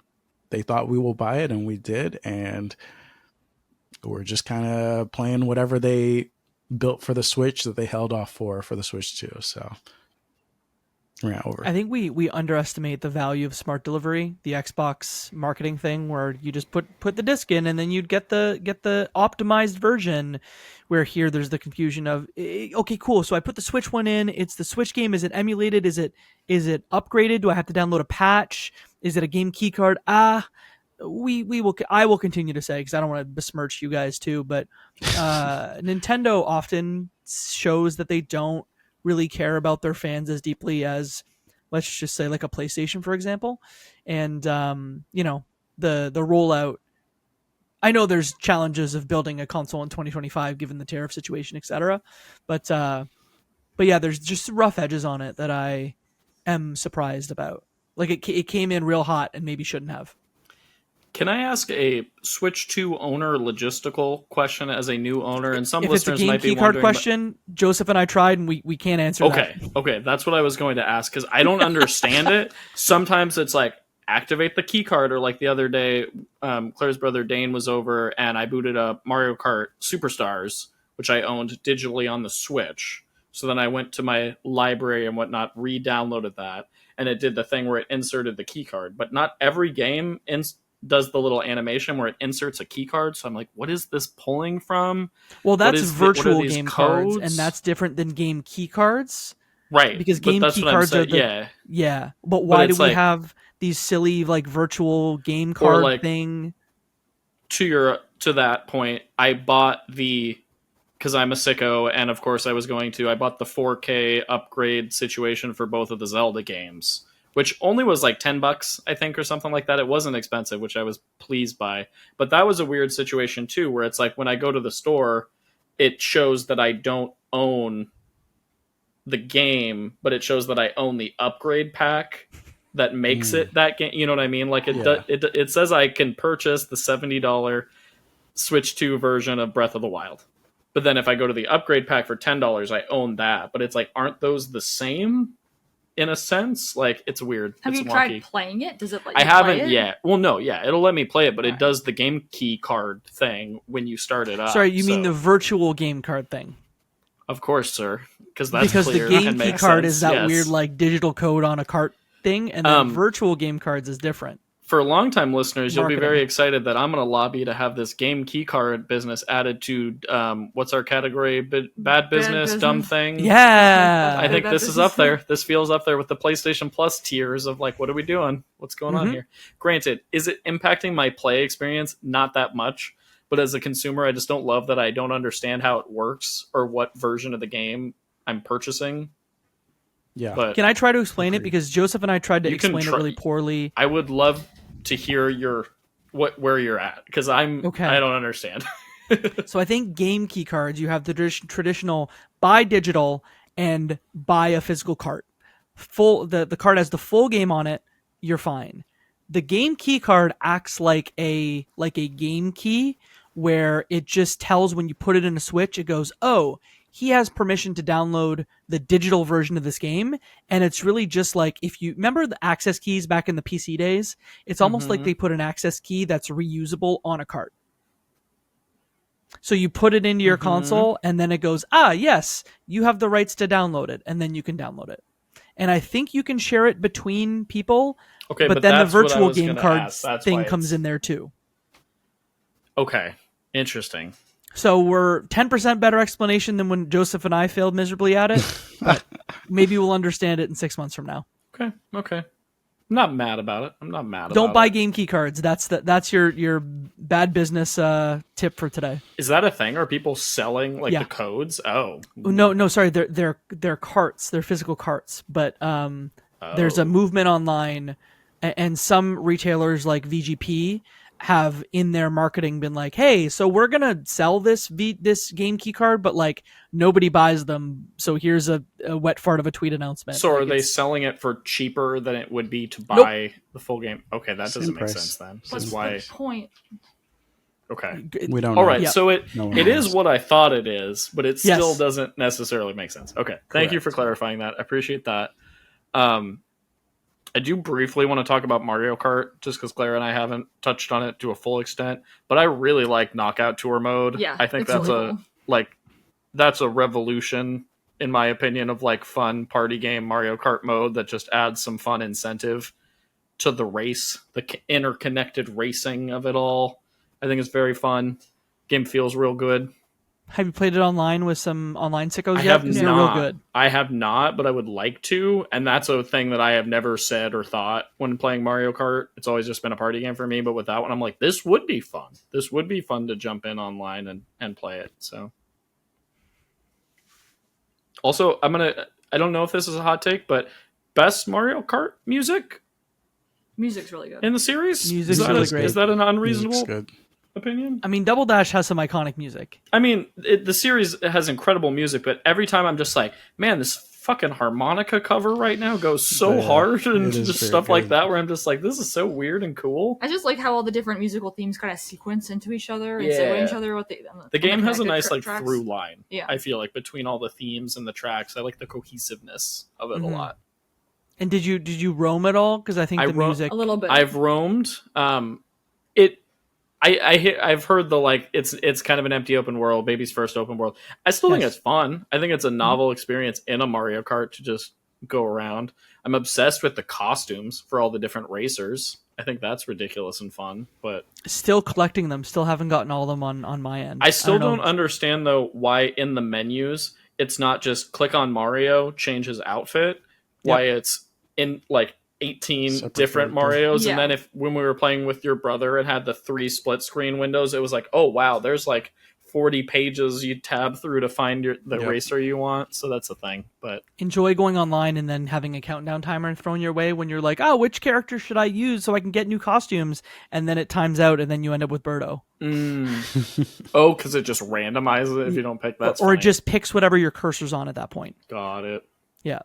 they thought we will buy it and we did. And we're just kind of playing whatever they built for the Switch that they held off for the Switch 2. So yeah, over. I think we underestimate the value of smart delivery, the Xbox marketing thing where you just put the disc in and then you'd get the optimized version, where here there's the confusion of, okay, cool, so I put the Switch one in, it's the Switch game, is it emulated, is it upgraded, do I have to download a patch, is it a game key card? I will continue to say, because I don't want to besmirch you guys too, but Nintendo often shows that they don't really care about their fans as deeply as, let's just say, like a PlayStation, for example. And the rollout, I know there's challenges of building a console in 2025 given the tariff situation, etc. But yeah, there's just rough edges on it that I am surprised about. Like it came in real hot and maybe shouldn't have. Can I ask a Switch 2 owner logistical question as a new owner? And some if listeners it's a game might be key card wondering, question, Joseph and I tried and we can't answer that. Okay, that's what I was going to ask, because I don't understand it. Sometimes it's like, activate the key card, or like the other day, Claire's brother Dane was over and I booted up Mario Kart Superstars, which I owned digitally on the Switch. So then I went to my library and whatnot, re-downloaded that, and it did the thing where it inserted the key card. But not every game does the little animation where it inserts a key card. So I'm like, what is this pulling from? Well, that's virtual game cards, and that's different than game key cards. Right. Because game key cards are yeah. But why do we have these silly like virtual game card like, thing? To that point, I bought because I'm a sicko, and of course I bought the 4K upgrade situation for both of the Zelda games, which only was like $10, I think, or something like that. It wasn't expensive, which I was pleased by. But that was a weird situation too, where it's like when I go to the store, it shows that I don't own the game, but it shows that I own the upgrade pack that makes it that game. You know what I mean? Like it says I can purchase the $70 Switch 2 version of Breath of the Wild. But then if I go to the upgrade pack for $10, I own that. But it's like, aren't those the same in a sense? Like, it's weird. Have you tried playing it? Does it let you I haven't play it? yet. Well, no, yeah, it'll let me play it, but it does the game key card thing when you start it up. Sorry, you mean the virtual game card thing? Of course, sir. Because that's because clear the game and key makes card sense. is that weird like digital code on a cart thing, and then virtual game cards is different. For longtime listeners, you'll be Marketing. very excited that I'm going to lobby to have this game key card business added to what's our category? Bad business, dumb thing. Yeah, I think this is up there. This feels up there with the PlayStation Plus tiers of like, what are we doing? What's going on here? Granted, is it impacting my play experience? Not that much. But as a consumer, I just don't love that I don't understand how it works or what version of the game I'm purchasing. Yeah. But can I try to explain it? Because Joseph and I tried to explain it really poorly. I would love to hear where you're at, because I don't understand. So I think game key cards, you have the traditional buy digital and buy a physical cart. The card has the full game on it, you're fine. The game key card acts like a game key, where it just tells when you put it in a Switch, it goes, oh, he has permission to download the digital version of this game. And it's really just like, if you remember the access keys back in the PC days, it's almost like they put an access key that's reusable on a cart. So you put it into your console, and then it goes, yes, you have the rights to download it, and then you can download it. And I think you can share it between people, but then the virtual game cards thing comes in there too. Okay, interesting. So we're 10% better explanation than when Joseph and I failed miserably at it, but maybe we'll understand it in 6 months from now. Okay. I'm not mad about it. Don't buy game key cards. That's your bad business tip for today. Is that a thing? Are people selling the codes? Oh. No, sorry. They're carts. They're physical carts. But there's a movement online, and some retailers like VGP have in their marketing been like, hey, so we're gonna sell this game key card, but like nobody buys them, so here's a wet fart of a tweet announcement. So are they selling it for cheaper than it would be to buy the full game? Okay, that doesn't make sense then. What's the point? Okay, we don't. All right, know. so it is what I thought it is, but it still doesn't necessarily make sense. Okay, thank you for clarifying that. I appreciate that. I do briefly want to talk about Mario Kart, just because Claire and I haven't touched on it to a full extent. But I really like Knockout Tour mode. Yeah, I think that's a revolution, in my opinion, of like fun party game Mario Kart mode that just adds some fun incentive to the race, the interconnected racing of it all. I think it's very fun. Game feels real good. Have you played it online with some online sickos yet? They're real good. I have not, but I would like to. And that's a thing that I have never said or thought when playing Mario Kart. It's always just been a party game for me. But with that one, I'm like, this would be fun. This would be fun to jump in online and play it. So, also, I don't know if this is a hot take, but best Mario Kart music? Music's really good. In the series? Music's really great. Is that an unreasonable opinion? I mean, Double Dash has some iconic music. I mean, the series has incredible music, but every time I'm just like, man, this fucking harmonica cover right now goes so hard, and just stuff like that, where I'm just like, this is so weird and cool. I just like how all the different musical themes kind of sequence into each other and say each other what the game has a nice tracks. through line. Yeah, I feel like between all the themes and the tracks, I like the cohesiveness of it a lot. And did you roam at all? Because I think music a little bit. I've roamed. I've heard it's kind of an empty open world, baby's first open world. I still think it's fun. I think it's a novel experience in a Mario Kart to just go around. I'm obsessed with the costumes for all the different racers. I think that's ridiculous and fun, but still collecting them. Still haven't gotten all of them on my end. I still don't understand though why in the menus it's not just click on Mario, change his outfit. Why it's in like 18 separate different Marios, and then when we were playing with your brother and had the 3 split screen windows, it was like, oh wow, there's like 40 pages you tab through to find the racer you want. So that's a thing. But enjoy going online and then having a countdown timer thrown your way when you're like, oh, which character should I use so I can get new costumes? And then it times out, and then you end up with Birdo. Oh, because it just randomizes it if you don't pick that. Or it just picks whatever your cursor's on at that point. Got it. Yeah.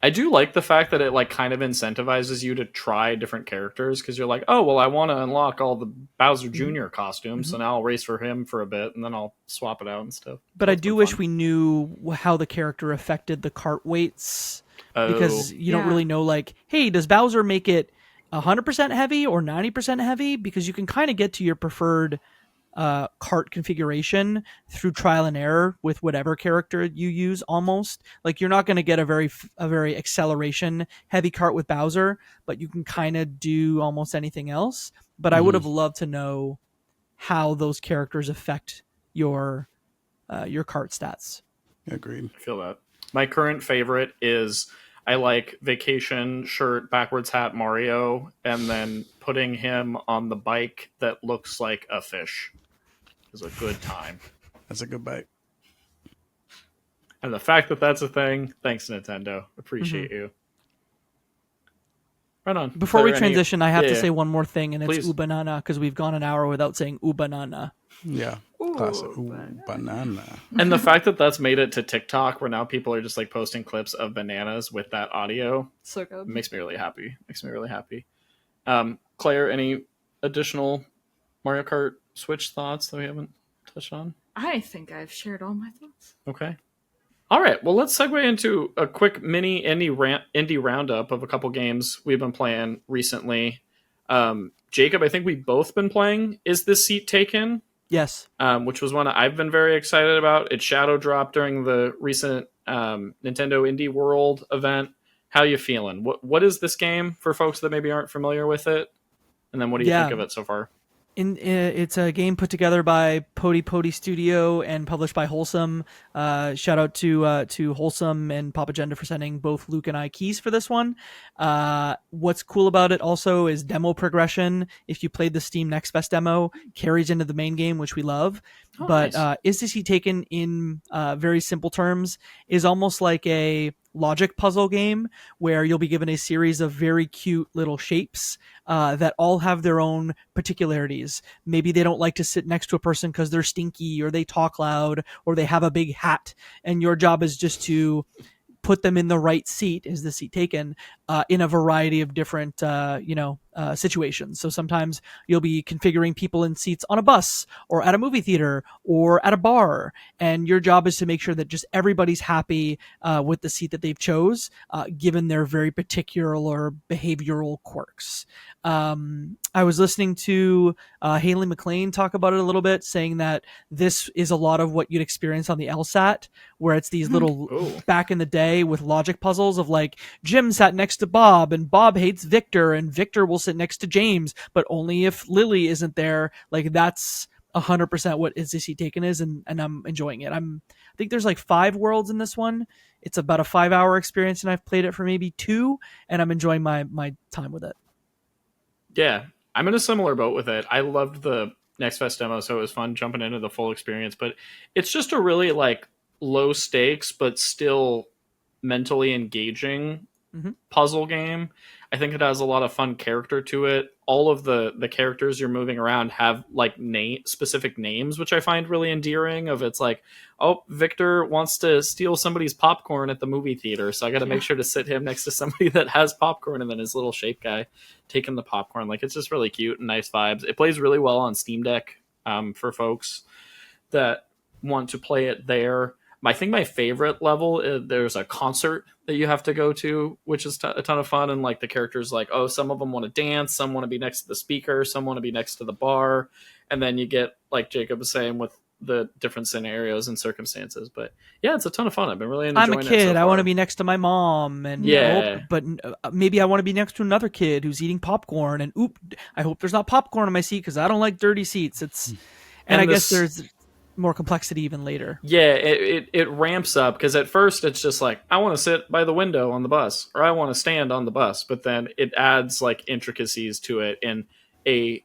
I do like the fact that it like kind of incentivizes you to try different characters, because you're like, oh, well, I want to unlock all the Bowser Jr. costumes, so now I'll race for him for a bit, and then I'll swap it out and stuff. But I do wish we knew how the character affected the cart weights, because you don't really know, like, hey, does Bowser make it 100% heavy or 90% heavy? Because you can kind of get to your preferred kart configuration through trial and error with whatever character you use. Almost like you're not going to get a very acceleration heavy kart with Bowser, but you can kind of do almost anything else. But I would have loved to know how those characters affect your kart stats. Agreed. I feel that. My current favorite is I like vacation shirt, backwards hat Mario, and then putting him on the bike that looks like a fish is a good time. That's a good bike. And the fact that that's a thing, thanks Nintendo. Appreciate you. Right on. Before we transition, I have to say one more thing, and it's Please. Ooh-banana, because we've gone an hour without saying Ooh-banana. Yeah. Classic. Ooh, banana. And the fact that that's made it to TikTok, where now people are just like posting clips of bananas with that audio, So good. makes me really happy. Claire, any additional Mario Kart Switch thoughts that we haven't touched on? I think I've shared all my thoughts. Okay. All right. Well, let's segue into a quick mini indie roundup of a couple games we've been playing recently. Jacob, I think we've both been playing Is This Seat Taken? Yes. Which was one I've been very excited about. It shadow dropped during the recent Nintendo Indie World event. How you feeling? What is this game for folks that maybe aren't familiar with it? And then what do you think of it so far? It's a game put together by Poti Studio and published by Wholesome. Shout out to Wholesome and Popagenda for sending both Luke and I keys for this one. What's cool about it also is demo progression. If you played the Steam Next Best demo, carries into the main game, which we love. Oh, but nice. Is This Seat Taken in very simple terms is almost like a logic puzzle game where you'll be given a series of very cute little shapes that all have their own particularities. Maybe they don't like to sit next to a person because they're stinky, or they talk loud, or they have a big hat, and your job is just to put them in the right seat, is the seat taken, in a variety of different situations. So sometimes you'll be configuring people in seats on a bus or at a movie theater or at a bar, and your job is to make sure that just everybody's happy with the seat that they've chose, given their very particular behavioral quirks. I was listening to Haley McLean talk about it a little bit, saying that this is a lot of what you'd experience on the LSAT, where it's these little back in the day with logic puzzles of like Jim sat next to Bob and Bob hates Victor and Victor will sit next to James, but only if Lily isn't there. Like that's 100% what Is This Seat Taken is, and I'm enjoying it. I think there's like 5 worlds in this one. It's about a 5-hour experience, and I've played it for maybe 2, and I'm enjoying my time with it. Yeah, I'm in a similar boat with it. I loved the Next Fest demo, so it was fun jumping into the full experience. But it's just a really like low stakes, but still mentally engaging puzzle game. I think it has a lot of fun character to it. All of the characters you're moving around have like specific names, which I find really endearing. Of it's like, oh, Victor wants to steal somebody's popcorn at the movie theater, so I got to make sure to sit him next to somebody that has popcorn, and then his little shape guy taking the popcorn. Like it's just really cute and nice vibes. It plays really well on Steam Deck for folks that want to play it there. I think my favorite level is there's a concert that you have to go to, which is a ton of fun. And like the characters, like, oh, some of them want to dance, some want to be next to the speaker, some want to be next to the bar. And then you get, like Jacob was saying, with the different scenarios and circumstances. But yeah, it's a ton of fun. I've been really enjoying it. I'm a kid. I want to be next to my mom, and but maybe I want to be next to another kid who's eating popcorn. And I hope there's not popcorn on my seat because I don't like dirty seats. And I guess there's more complexity even later. Yeah, it ramps up, because at first it's just like, I want to sit by the window on the bus, or I want to stand on the bus, but then it adds like intricacies to it in a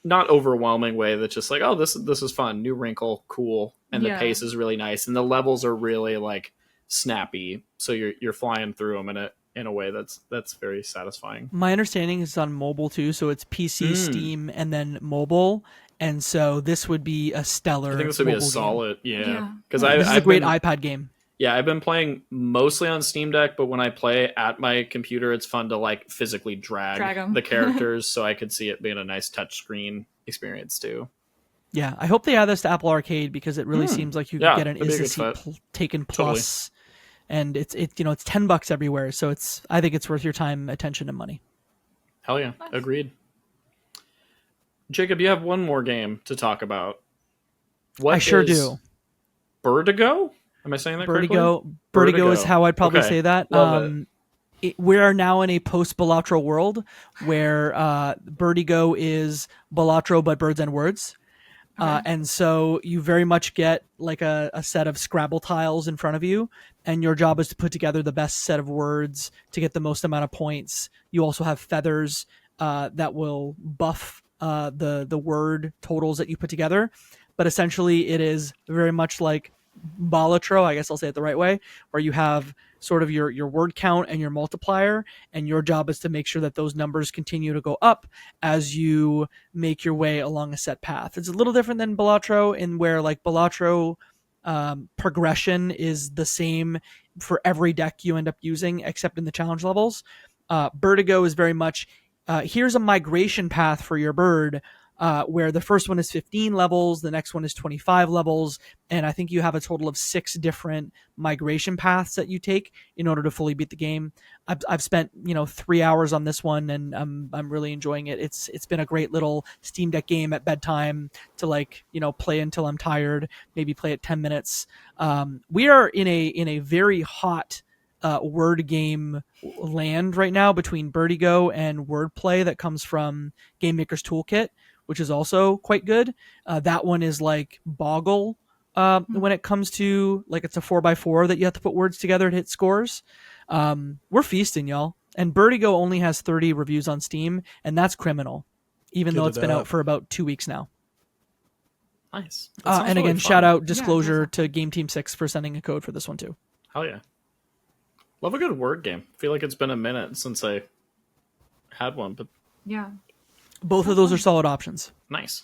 not overwhelming way that's just like, oh, this is fun, new wrinkle, cool, and the pace is really nice, and the levels are really like snappy, so you're flying through them in a way that's very satisfying. My understanding is on mobile too, so it's PC, Steam, and then mobile. And so this would be a stellar. I think this would be a solid, because this is a great iPad game. Yeah, I've been playing mostly on Steam Deck, but when I play at my computer, it's fun to like physically drag the characters, so I could see it being a nice touchscreen experience too. Yeah, I hope they add this to Apple Arcade, because it really seems like you can get an Is This Seat Taken Plus, and it's $10 everywhere, so I think it's worth your time, attention, and money. Hell yeah, agreed. Jacob, you have one more game to talk about. What I sure is do. Birdigo? Am I saying that correctly? Vertigo is how I'd probably say that. Love it. We are now in a post-Balatro world where Birdigo is Balatro but birds and words. And so you very much get like a set of Scrabble tiles in front of you, and your job is to put together the best set of words to get the most amount of points. You also have feathers that will buff the word totals that you put together. But essentially, it is very much like Balatro, I guess I'll say it the right way, where you have sort of your word count and your multiplier, and your job is to make sure that those numbers continue to go up as you make your way along a set path. It's a little different than Balatro in where like Balatro progression is the same for every deck you end up using except in the challenge levels. Birdigo is very much here's a migration path for your bird, where the first one is 15 levels, the next one is 25 levels, and I think you have a total of 6 different migration paths that you take in order to fully beat the game. I've spent 3 hours on this one, and I'm really enjoying it. It's been a great little Steam Deck game at bedtime to play until I'm tired, maybe play it 10 minutes. We are in a very hot word game land right now between Birdigo and Wordplay that comes from Game Maker's Toolkit, which is also quite good. That one is like Boggle when it comes to like it's a 4x4 that you have to put words together to hit scores. We're feasting, y'all. And Birdigo only has 30 reviews on Steam, and that's criminal, even though it's been out for about 2 weeks now. Nice. And again, shout out disclosure to Game Team 6 for sending a code for this one too. Hell yeah. Love a good word game. I feel like it's been a minute since I had one, but yeah. Both of those are solid options. Nice.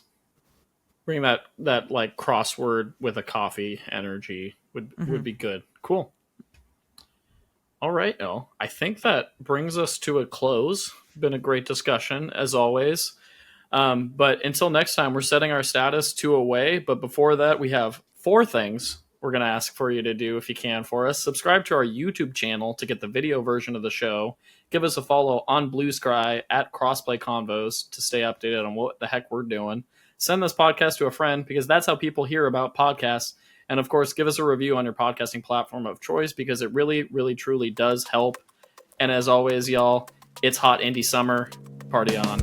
Bring that like crossword with a coffee energy would be good. Cool. All right, Elle. I think that brings us to a close. Been a great discussion as always. But until next time, we're setting our status 2 away. But before that, we have 4 things we're going to ask for you to do if you can for us. Subscribe to our YouTube channel to get the video version of the show. Give us a follow on BlueSky at Crossplay Convos to stay updated on what the heck we're doing. Send this podcast to a friend because that's how people hear about podcasts. And of course, give us a review on your podcasting platform of choice because it really, really, truly does help. And as always, y'all, it's hot indie summer. Party on.